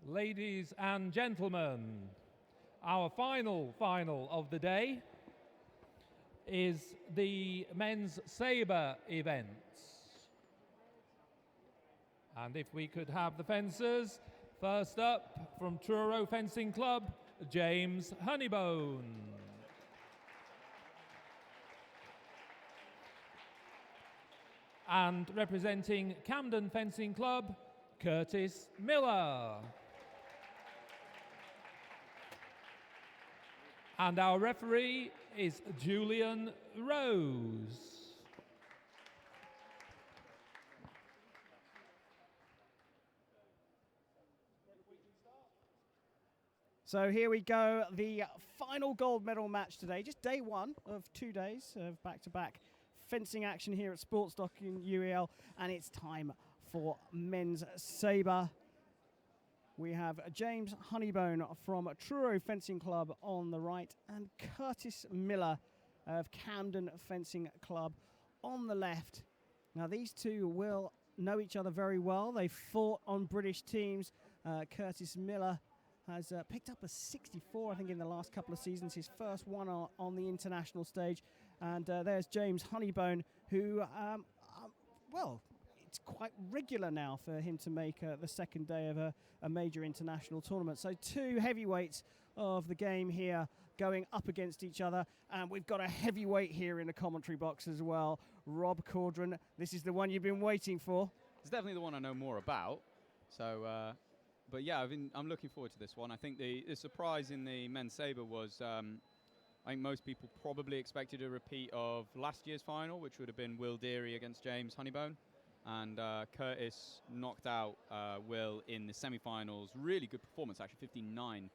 Ladies and gentlemen, our final of the day is the men's sabre event. And if we could have the fencers, first up from Truro Fencing Club, James Honeybone. And representing Camden Fencing Club, Curtis Miller. And our referee is Julian Rose. So here we go, the final gold medal match today, just day one of 2 days of back-to-back fencing action here at Sports Dock in UEL, and it's time for men's sabre. We have James Honeybone from Truro Fencing Club on the right, and Curtis Miller of Camden Fencing Club on the left. Now these two will know each other very well. They fought on British teams. Curtis Miller has picked up a 64, I think, in the last couple of seasons, his first one on the international stage. And there's James Honeybone, who, well, it's quite regular now for him to make the second day of a major international tournament. So two heavyweights of the game here going up against each other. And we've got a heavyweight here in the commentary box as well, Rob Caudron. This is the one you've been waiting for. It's definitely the one I know more about. So, but yeah, I'm looking forward to this one. I think the surprise in the men's sabre was, I think most people probably expected a repeat of last year's final, which would have been Will Deary against James Honeybone. And Curtis knocked out Will in the semi-finals. Really good performance, actually, 15-9.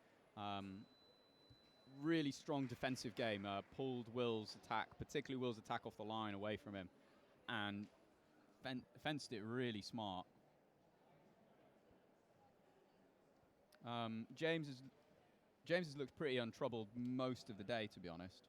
Really strong defensive game. Pulled Will's attack, particularly Will's attack off the line, away from him. And fenced it really smart. James has looked pretty untroubled most of the day, to be honest.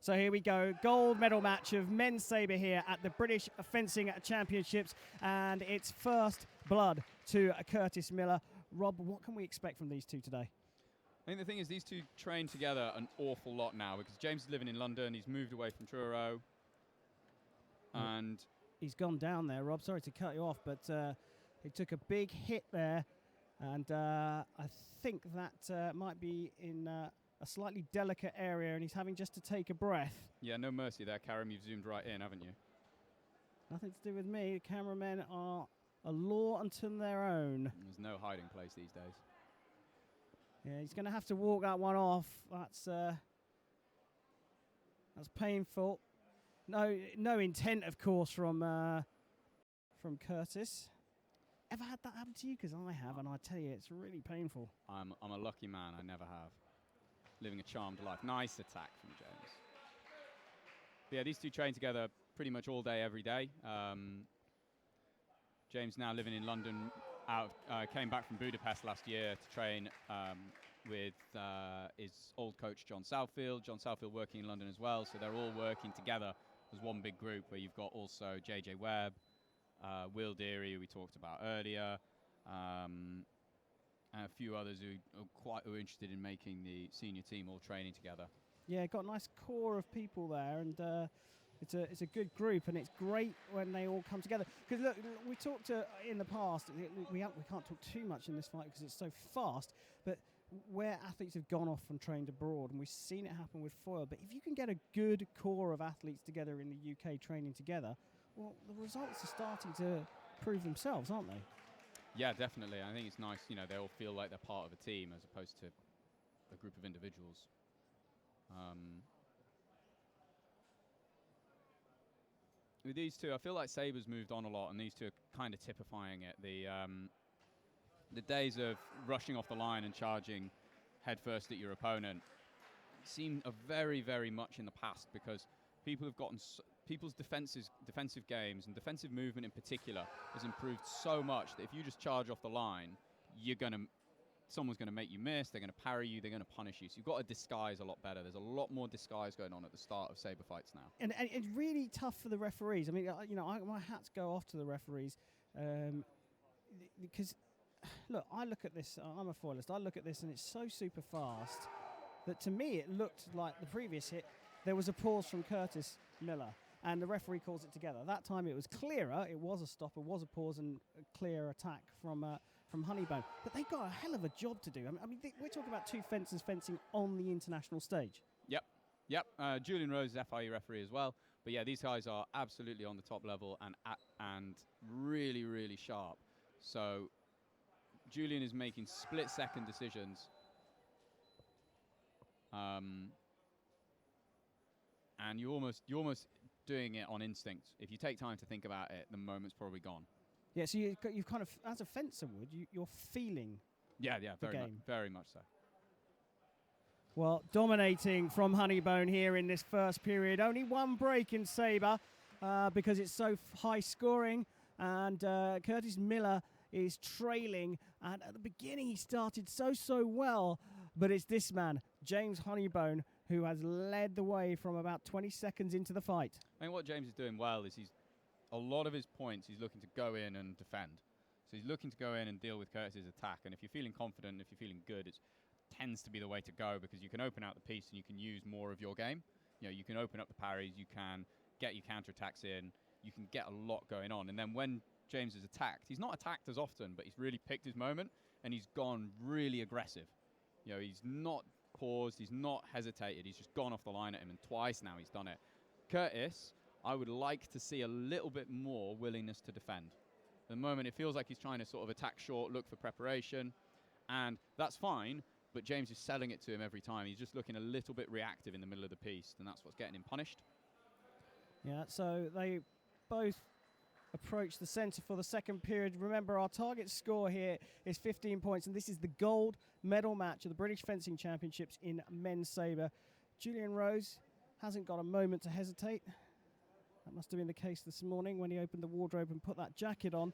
So here we go, gold medal match of men's sabre here at the British Fencing Championships, and it's first blood to Curtis Miller. Rob, what can we expect from these two today? I think the thing is, these two train together an awful lot now, because James is living in London, he's moved away from Truro, and he's gone down there, Rob. Sorry to cut you off, but he took a big hit there And I think that might be in a slightly delicate area, and he's having just to take a breath. Yeah, no mercy there, Karim. You've zoomed right in, haven't you? Nothing to do with me. The cameramen are a law unto their own. There's no hiding place these days. Yeah, he's going to have to walk that one off. That's painful. No intent, of course, from Curtis. Ever had that happen to you? Because I have, and I tell you, it's really painful. I'm a lucky man. I never have. Living a charmed life. Nice attack from James. But yeah, these two train together pretty much all day, every day. James now living in London. Came back from Budapest last year to train with his old coach John Southfield. John Southfield working in London as well, so they're all working together as one big group where you've got also JJ Webb, Will Deary, who we talked about earlier, and a few others who are interested in making the senior team all training together. Yeah, got a nice core of people there, and it's a good group, and it's great when they all come together. Because look, we talked in the past. We can't talk too much in this fight because it's so fast. But where athletes have gone off and trained abroad, and we've seen it happen with foil. But if you can get a good core of athletes together in the UK training together, well, the results are starting to prove themselves, aren't they? Yeah, definitely. I think it's nice, they all feel like they're part of a team as opposed to a group of individuals. With these two, I feel like Sabre's moved on a lot, and these two are kind of typifying it. The days of rushing off the line and charging headfirst at your opponent seem very, very much in the past, because people have gotten people's defensive games and defensive movement in particular has improved so much that if you just charge off the line, someone's going to make you miss, they're going to parry you, they're going to punish you. So you've got to disguise a lot better. There's a lot more disguise going on at the start of Sabre fights now. And it's really tough for the referees. I mean, my hats go off to the referees because, look, I look at this, I'm a foilist, I look at this and it's so super fast that to me it looked like the previous hit, there was a pause from Curtis Miller and the referee calls it together. That time it was clearer, it was a stop, it was a pause and a clear attack from Honeybone. But they got a hell of a job to do. I mean, we're talking about two fencers fencing on the international stage. Yep. Julian Rose is FIE referee as well. But yeah, these guys are absolutely on the top level and really, really sharp. So Julian is making split-second decisions. And you're almost doing it on instinct. If you take time to think about it, the moment's probably gone. Yeah, so you've kind of, as a fencer would, you're feeling very much so. Well, dominating from Honeybone here in this first period. Only one break in Sabre because it's so high scoring, and Curtis Miller is trailing. And at the beginning, he started so well, but it's this man, James Honeybone, who has led the way from about 20 seconds into the fight. I think what James is doing well is a lot of his points, he's looking to go in and defend. So he's looking to go in and deal with Curtis's attack. And if you're feeling confident, if you're feeling good, it tends to be the way to go, because you can open out the piece and you can use more of your game. You can open up the parries, you can get your counterattacks in, you can get a lot going on. And then when James is attacked, he's not attacked as often, but he's really picked his moment and he's gone really aggressive. He's not paused, he's not hesitated, he's just gone off the line at him, and twice now he's done it. Curtis, I would like to see a little bit more willingness to defend. At the moment, it feels like he's trying to sort of attack short, look for preparation, and that's fine, but James is selling it to him every time. He's just looking a little bit reactive in the middle of the piece, and that's what's getting him punished. Yeah, so they both approach the centre for the second period. Remember, our target score here is 15 points, and this is the gold medal match of the British Fencing Championships in men's sabre. Julian Rose hasn't got a moment to hesitate. That must have been the case this morning when he opened the wardrobe and put that jacket on.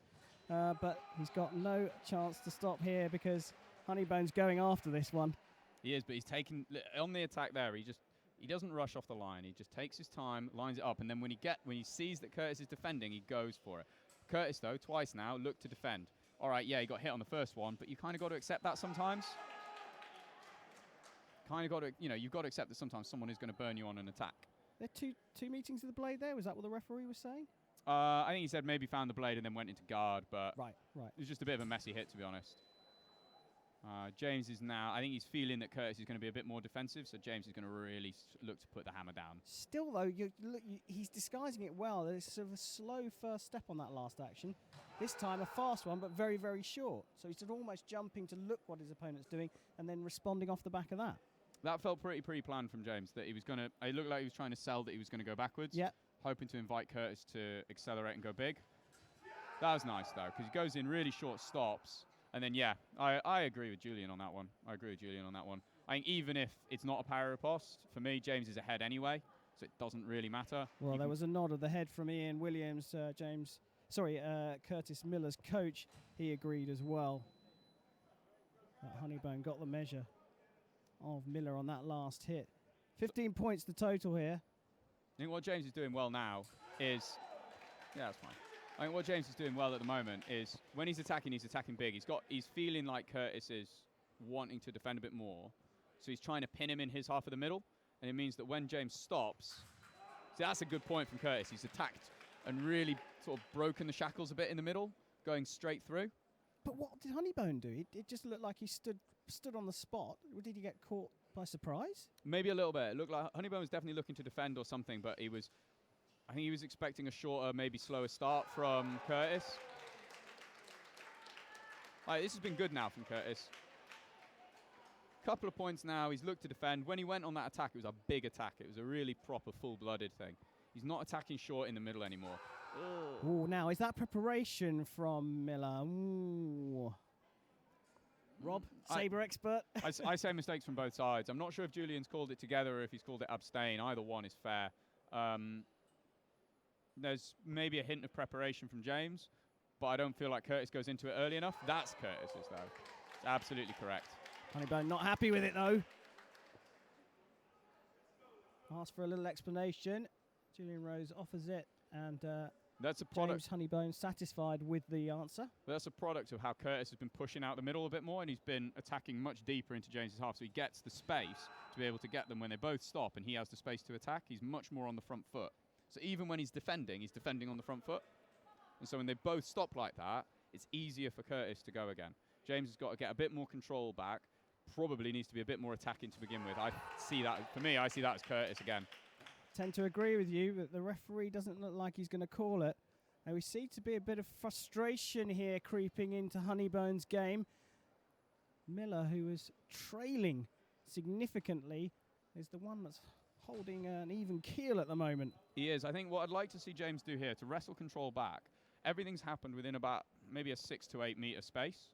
But he's got no chance to stop here because Honeybone's going after this one. He is, but he's taking on the attack there. He doesn't rush off the line. He just takes his time, lines it up, and then when he sees that Curtis is defending, he goes for it. Curtis, though, twice now, looked to defend. All right, yeah, he got hit on the first one, but you kind of got to accept that sometimes. You've got to accept that sometimes someone is going to burn you on an attack. There are two meetings of the blade there? Was that what the referee was saying? I think he said maybe found the blade and then went into guard, but right. It was just a bit of a messy hit, to be honest. James is now, I think he's feeling that Curtis is going to be a bit more defensive, so James is going to really look to put the hammer down. Still, though, he's disguising it well. There's sort of a slow first step on that last action. This time a fast one, but very, very short. So he's sort of almost jumping to look what his opponent's doing and then responding off the back of that. That felt pretty pre-planned from James, that he was going to, it looked like he was trying to sell that he was going to go backwards, hoping to invite Curtis to accelerate and go big. That was nice, though, because he goes in really short stops. And then, yeah, I agree with Julian on that one. I think even if it's not a parry riposte, for me, James is ahead anyway, so it doesn't really matter. Well, there was a nod of the head from Ian Williams, Curtis Miller's coach. He agreed as well. Honeybone got the measure of Miller on that last hit. 15 points the total here. I think what James is doing well now is, yeah, that's fine. I think what James is doing well at the moment is when he's attacking big. He's feeling like Curtis is wanting to defend a bit more, so he's trying to pin him in his half of the middle, and it means that when James stops, see, that's a good point from Curtis. He's attacked and really sort of broken the shackles a bit in the middle, going straight through. But what did Honeybone do? It just looked like he stood on the spot. Or did he get caught by surprise? Maybe a little bit. It looked like Honeybone was definitely looking to defend or something, but I think he was expecting a shorter, maybe slower start from Curtis. All right, this has been good now from Curtis. Couple of points now. He's looked to defend. When he went on that attack, it was a big attack. It was a really proper, full-blooded thing. He's not attacking short in the middle anymore. Oh, now, is that preparation from Miller? Ooh. Rob, Sabre expert? I say mistakes from both sides. I'm not sure if Julian's called it together or if he's called it abstain. Either one is fair. There's maybe a hint of preparation from James, but I don't feel like Curtis goes into it early enough. That's Curtis's, though. It's absolutely correct. Honeybone not happy with it, though. Asked for a little explanation. Julian Rose offers it, and that's a product. James Honeybone satisfied with the answer. That's a product of how Curtis has been pushing out the middle a bit more, and he's been attacking much deeper into James's half, so he gets the space to be able to get them when they both stop, and he has the space to attack. He's much more on the front foot. So even when he's defending on the front foot. And so when they both stop like that, it's easier for Curtis to go again. James has got to get a bit more control back. Probably needs to be a bit more attacking to begin with. I see that as Curtis again. Tend to agree with you, but the referee doesn't look like he's going to call it. And we see to be a bit of frustration here creeping into Honeybone's game. Miller, who is trailing significantly, is the one that's holding an even keel at the moment. He is. I think what I'd like to see James do here, to wrestle control back, everything's happened within about maybe a 6 to 8 meter space.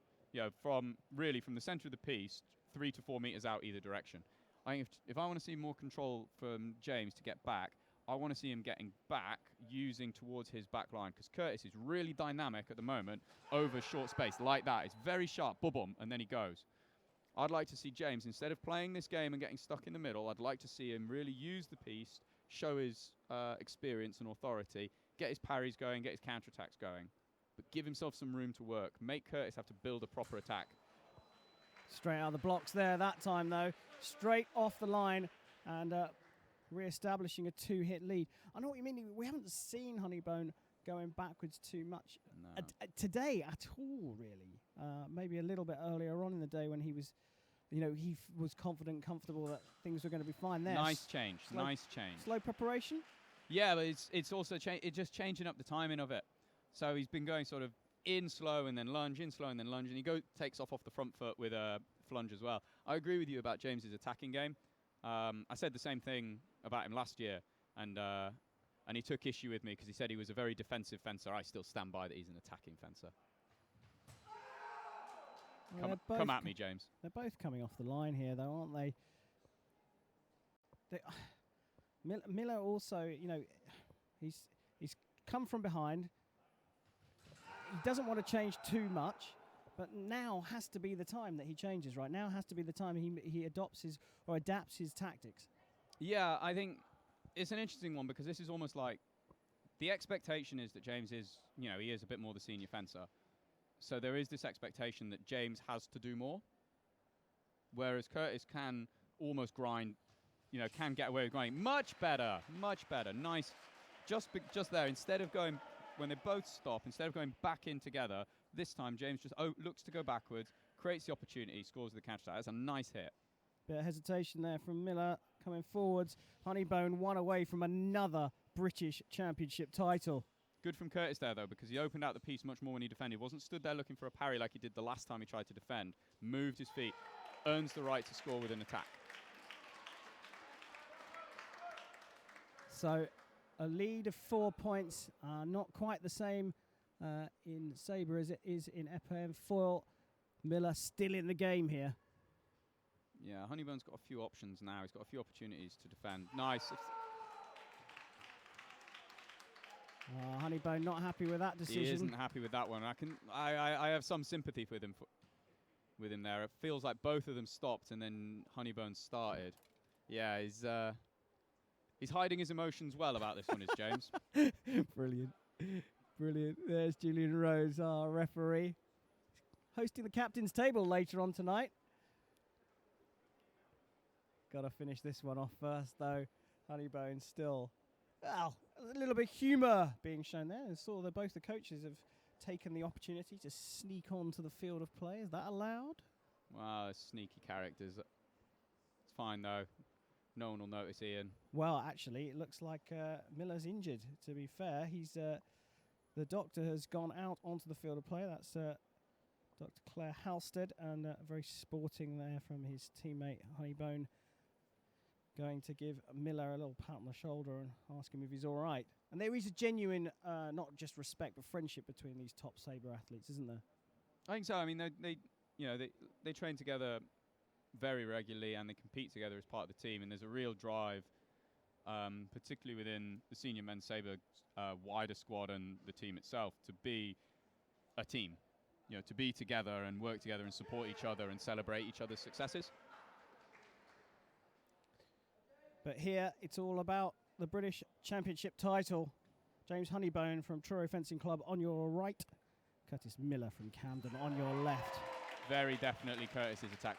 From the center of the piece, 3 to 4 meters out either direction. I think if I want to see more control from James to get back, I want to see him getting back using towards his back line, because Curtis is really dynamic at the moment over short space like that. It's very sharp, boom, and then he goes. I'd like to see James, instead of playing this game and getting stuck in the middle, I'd like to see him really use the piece, show his experience and authority, get his parries going, get his counterattacks going, but give himself some room to work. Make Curtis have to build a proper attack. Straight out of the blocks there that time, though. Straight off the line and re-establishing a 2-hit lead. I know what you mean. We haven't seen Honeybone going backwards too much today at all, really. Maybe a little bit earlier on in the day when he was, he was confident, comfortable that things were going to be fine there. Nice change. Slow preparation? Yeah, but it's also it's just changing up the timing of it. So he's been going sort of in slow and then lunge, in slow and then lunge, and he takes off the front foot with a flunge as well. I agree with you about James's attacking game. I said the same thing about him last year, and he took issue with me because he said he was a very defensive fencer. I still stand by that he's an attacking fencer. Come at me, James. They're both coming off the line here, though, aren't they? Miller also, he's come from behind. He doesn't want to change too much, but now has to be the time that he changes, right? Now has to be the time he adapts his tactics. Yeah, I think it's an interesting one, because this is almost like the expectation is that James is, he is a bit more the senior fencer. So there is this expectation that James has to do more, whereas Curtis can almost grind, can get away with grinding. Much better. Nice. Just there, instead of going, when they both stop, instead of going back in together, this time James just looks to go backwards, creates the opportunity, scores with the counter attack. That's a nice hit. Bit of hesitation there from Miller coming forwards. Honeybone one away from another British Championship title. Good from Curtis there, though, because he opened out the piece much more when he defended. He wasn't stood there looking for a parry like he did the last time he tried to defend. Moved his feet, earns the right to score with an attack. So a lead of 4 points, not quite the same in Sabre as it is in Epee and foil. Miller still in the game here. Yeah, Honeybone's got a few options now. He's got a few opportunities to defend. Nice. Honeybone not happy with that decision. He isn't happy with that one. I have some sympathy with him there. It feels like both of them stopped and then Honeybone started. Yeah, he's hiding his emotions well about this one, is James. Brilliant. Brilliant. There's Julian Rose, our referee, hosting the captain's table later on tonight. Got to finish this one off first, though. Honeybone still, well, a little bit of humour being shown there. And saw that both the coaches have taken the opportunity to sneak onto the field of play. Is that allowed? Wow, sneaky characters. It's fine, though. No one will notice Ian. Well, actually, it looks like Miller's injured, to be fair. The doctor has gone out onto the field of play. That's Dr. Claire Halstead, and very sporting there from his teammate Honeybone, going to give Miller a little pat on the shoulder and ask him if he's all right. And there is a genuine, not just respect, but friendship between these top Sabre athletes, isn't there? I think so. I mean, they train together very regularly and they compete together as part of the team. And there's a real drive, particularly within the senior men's Sabre wider squad and the team itself, to be a team. To be together and work together and support each other and celebrate each other's successes. But here, it's all about the British Championship title. James Honeybone from Truro Fencing Club on your right. Curtis Miller from Camden on your left. Very definitely Curtis's attack.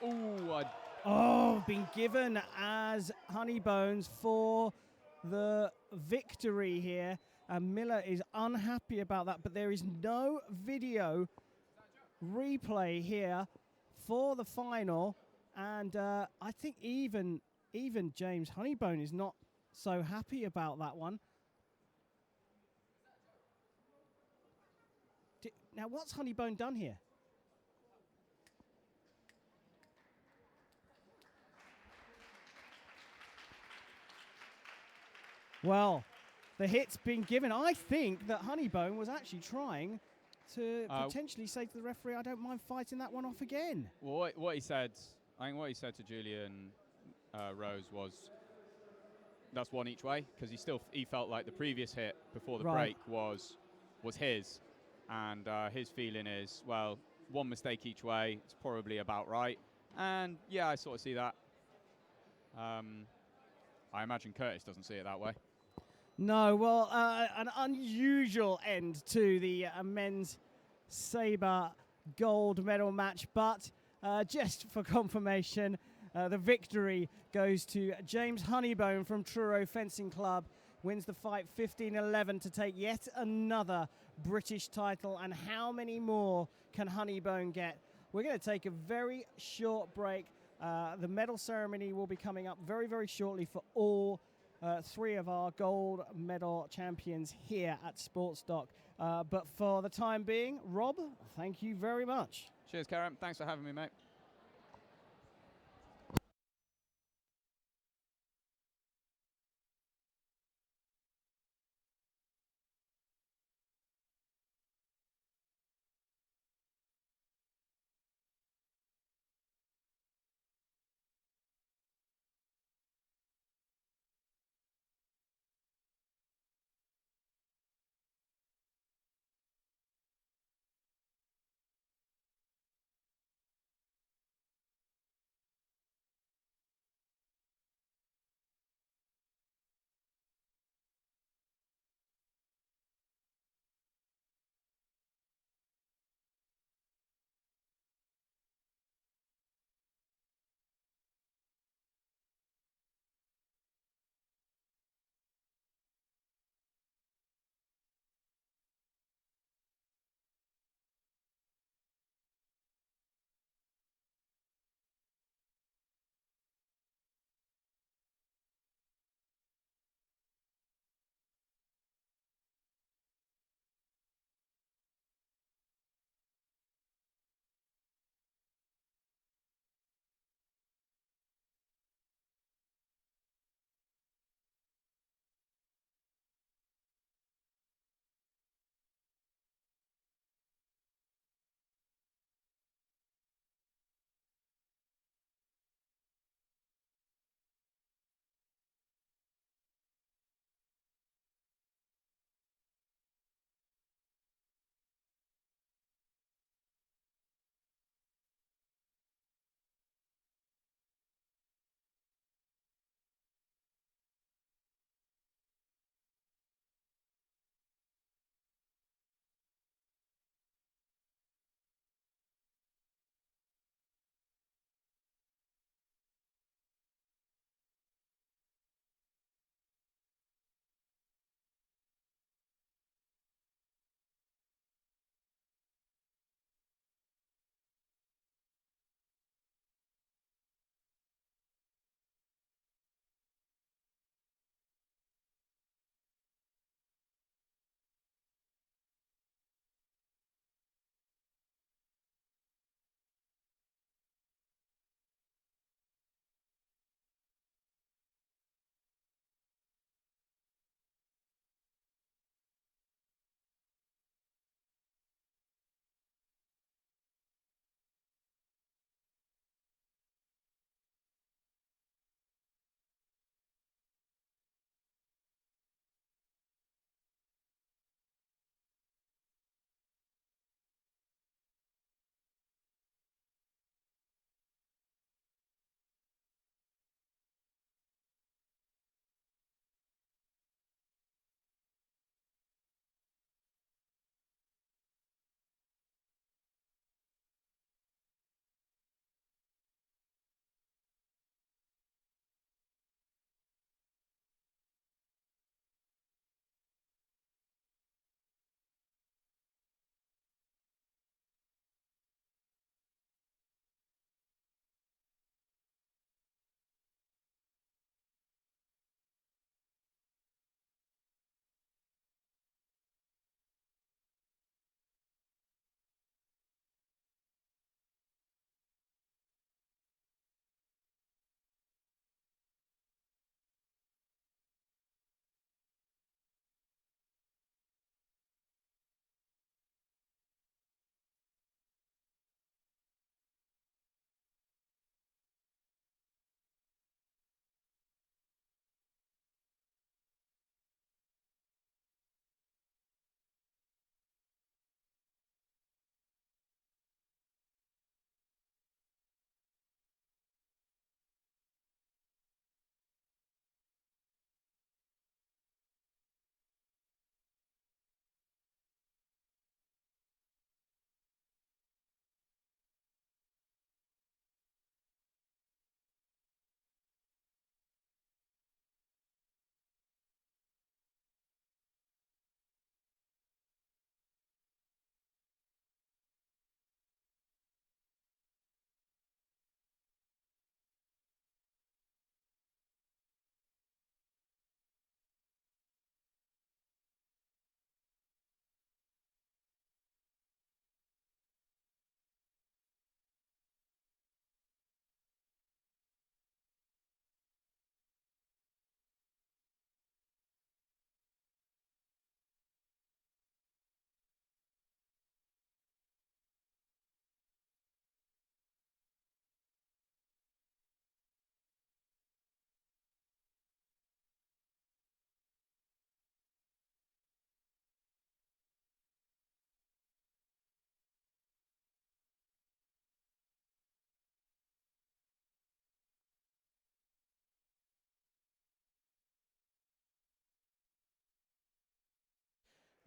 Been given as Honeybones for the victory here. And Miller is unhappy about that, but there is no video replay here for the final. And I think even James Honeybone is not so happy about that one. Now, what's Honeybone done here? Well, the hit's been given. I think that Honeybone was actually trying to potentially say to the referee, I don't mind fighting that one off again. Well, what he said to Julian Rose was, that's one each way, because he felt like the previous hit before the break was his, and his feeling is, well, one mistake each way, it's probably about right. And yeah, I sort of see that. I imagine Curtis doesn't see it that way. No, well, an unusual end to the men's Sabre gold medal match, but just for confirmation, the victory goes to James Honeybone from Truro Fencing Club, wins the fight 15-11 to take yet another British title. And how many more can Honeybone get? We're going to take a very short break. The medal ceremony will be coming up very, very shortly for all three of our gold medal champions here at Sportsdoc. But for the time being, Rob, thank you very much. Cheers, Karen. Thanks for having me, mate.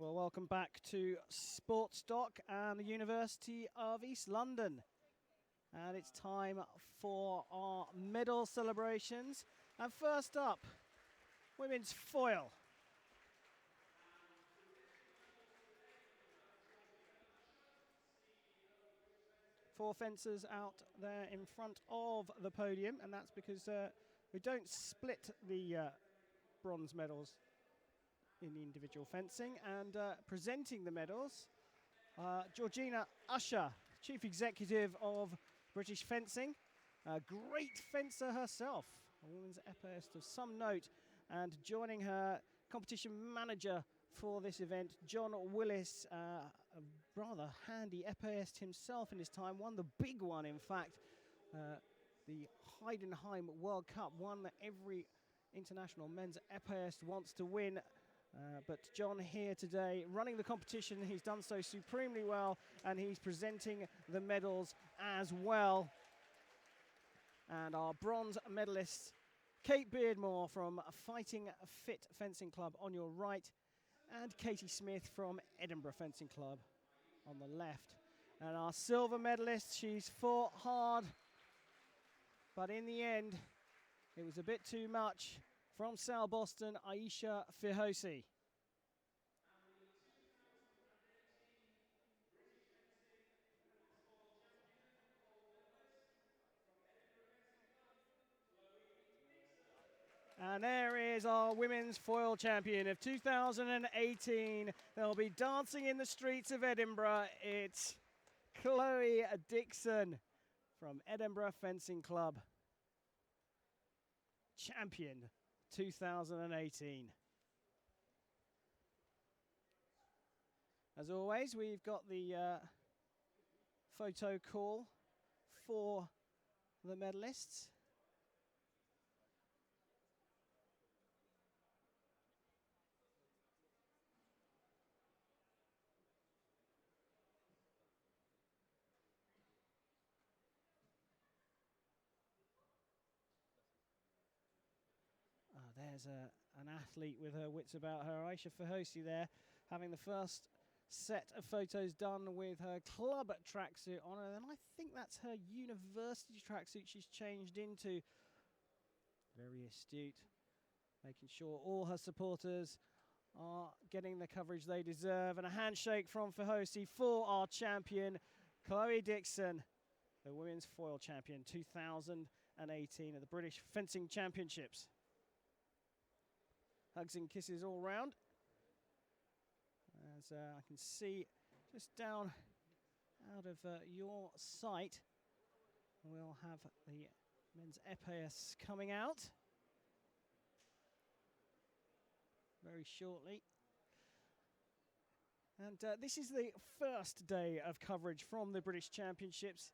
Well, welcome back to Sports Dock and the University of East London. And it's time for our medal celebrations. And first up, women's foil. Four fencers out there in front of the podium, and that's because we don't split the bronze medals in the individual fencing. And presenting the medals, Georgina Usher, Chief Executive of British Fencing, a great fencer herself, a women's epéiste of some note, and joining her, competition manager for this event, John Willis, a rather handy epéiste himself in his time, won the big one, in fact, the Heidenheim World Cup, one that every international men's epéiste wants to win. But John here today running the competition, he's done so supremely well, and he's presenting the medals as well. And our bronze medalists, Kate Beardmore from Fighting Fit Fencing Club on your right, and Katie Smith from Edinburgh Fencing Club on the left. And our silver medalist, she's fought hard, but in the end, it was a bit too much. From Sal Boston, Aisha Fihosi. And there is our women's foil champion of 2018. They'll be dancing in the streets of Edinburgh. It's Chloe Dixon from Edinburgh Fencing Club. Champion 2018. As always, we've got the photo call for the medalists. There's an athlete with her wits about her, Aisha Fihosi there, having the first set of photos done with her club tracksuit on her. And I think that's her university tracksuit she's changed into. Very astute, making sure all her supporters are getting the coverage they deserve. And a handshake from Fihosi for our champion, Chloe Dixon, the women's foil champion 2018 at the British Fencing Championships. Hugs and kisses all round. As I can see just down out of your sight, we'll have the men's epéiste coming out very shortly. And this is the first day of coverage from the British Championships.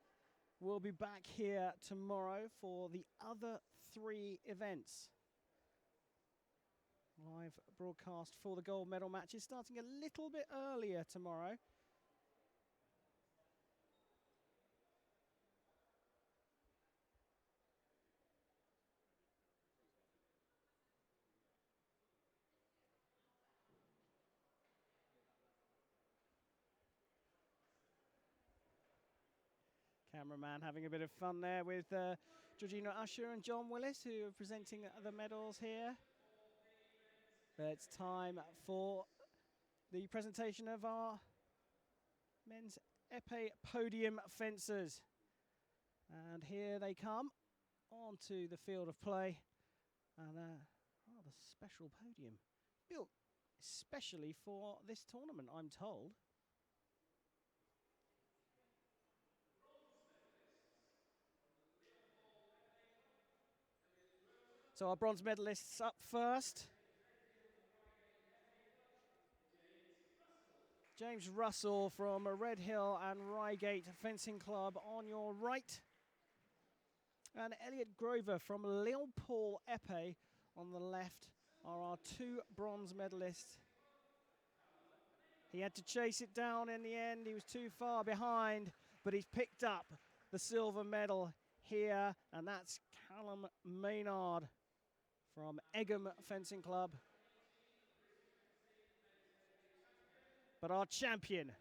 We'll be back here tomorrow for the other 3 events. Live broadcast for the gold medal matches starting a little bit earlier tomorrow. Cameraman having a bit of fun there with Georgina Usher and John Willis, who are presenting the medals here. It's time for the presentation of our men's épée podium fencers. And here they come onto the field of play. And a rather special podium, built especially for this tournament, I'm told. So our bronze medalists up first. James Russell from Red Hill and Reigate Fencing Club on your right. And Elliot Grover from Lilpaul Epee on the left are our 2 bronze medalists. He had to chase it down in the end. He was too far behind, but he's picked up the silver medal here, and that's Callum Maynard from Egham Fencing Club. But our champion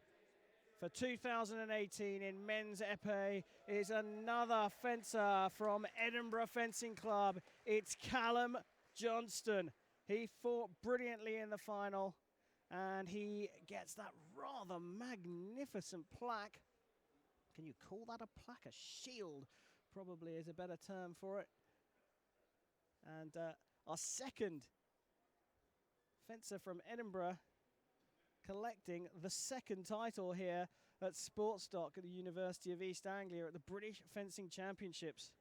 for 2018 in men's epee is another fencer from Edinburgh Fencing Club. It's Callum Johnston. He fought brilliantly in the final, and he gets that rather magnificent plaque. Can you call that a plaque? A shield probably is a better term for it. And our second fencer from Edinburgh collecting the second title here at Sportstock at the University of East Anglia at the British Fencing Championships.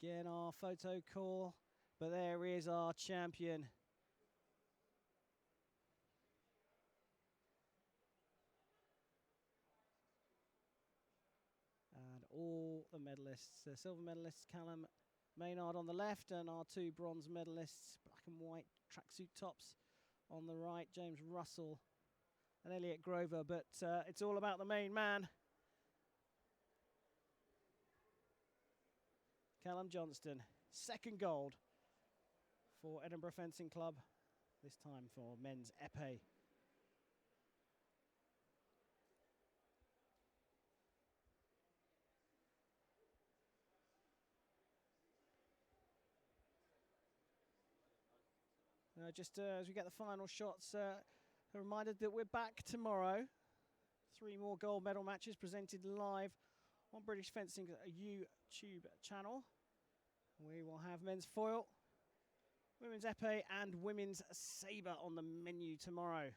Again, our photo call, but there is our champion. And all the medalists, silver medalists, Callum Maynard on the left, and our two bronze medalists, black and white tracksuit tops on the right, James Russell and Elliot Grover, but it's all about the main man. Callum Johnston, second gold for Edinburgh Fencing Club, this time for men's epee. Just as we get the final shots, a reminder that we're back tomorrow. 3 more gold medal matches presented live on British Fencing YouTube channel. We will have men's foil, women's epee and women's sabre on the menu tomorrow.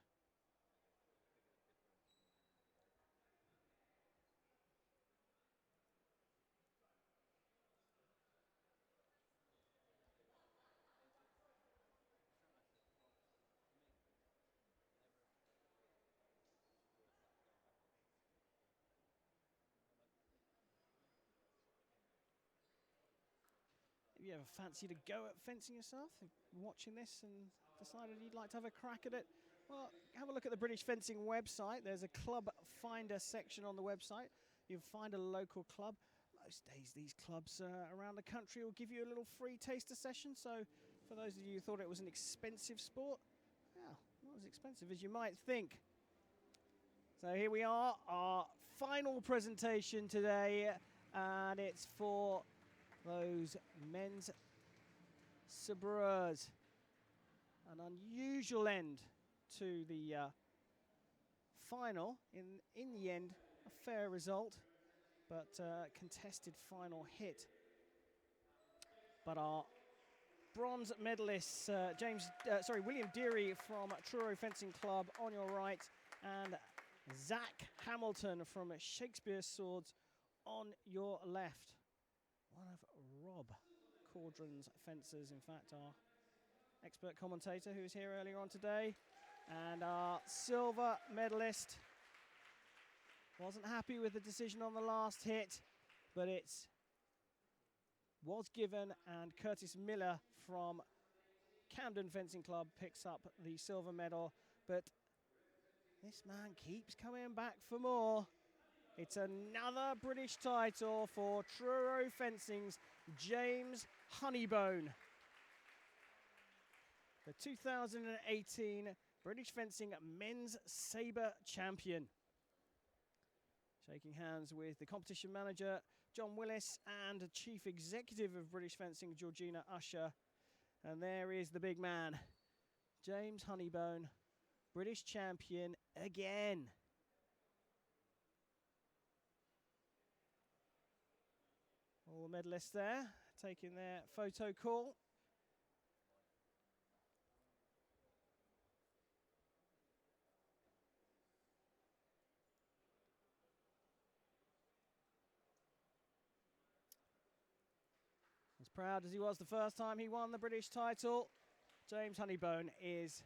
If you ever fancied a go at fencing yourself, watching this and decided you'd like to have a crack at it, well, have a look at the British Fencing website. There's a club finder section on the website. You'll find a local club. Most days these clubs around the country will give you a little free taster session. So for those of you who thought it was an expensive sport, well, not as expensive as you might think. So here we are, our final presentation today, and it's for those men's sabreurs. An unusual end to the final. In the end, a fair result, but contested final but our bronze medalists, William Deary from Truro Fencing Club on your right, and Zach Hamilton from Shakespeare Swords on your left. One of Rob Caudron's fencers, in fact, our expert commentator who was here earlier on today. And our silver medalist wasn't happy with the decision on the last hit, but it was given, and Curtis Miller from Camden Fencing Club picks up the silver medal. But this man keeps coming back for more. It's another British title for Truro Fencing's James Honeybone, the 2018 British Fencing Men's Sabre Champion. Shaking hands with the competition manager, John Willis, and Chief Executive of British Fencing, Georgina Usher. And there is the big man, James Honeybone, British champion again. All the medalists there taking their photo call. As proud as he was the first time he won the British title, James Honeybone is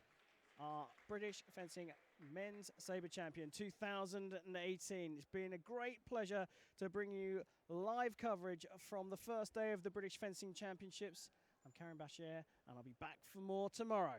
our British Fencing Men's Sabre Champion 2018. It's been a great pleasure to bring you live coverage from the first day of the British Fencing Championships. I'm Karen Bashir, and I'll be back for more tomorrow.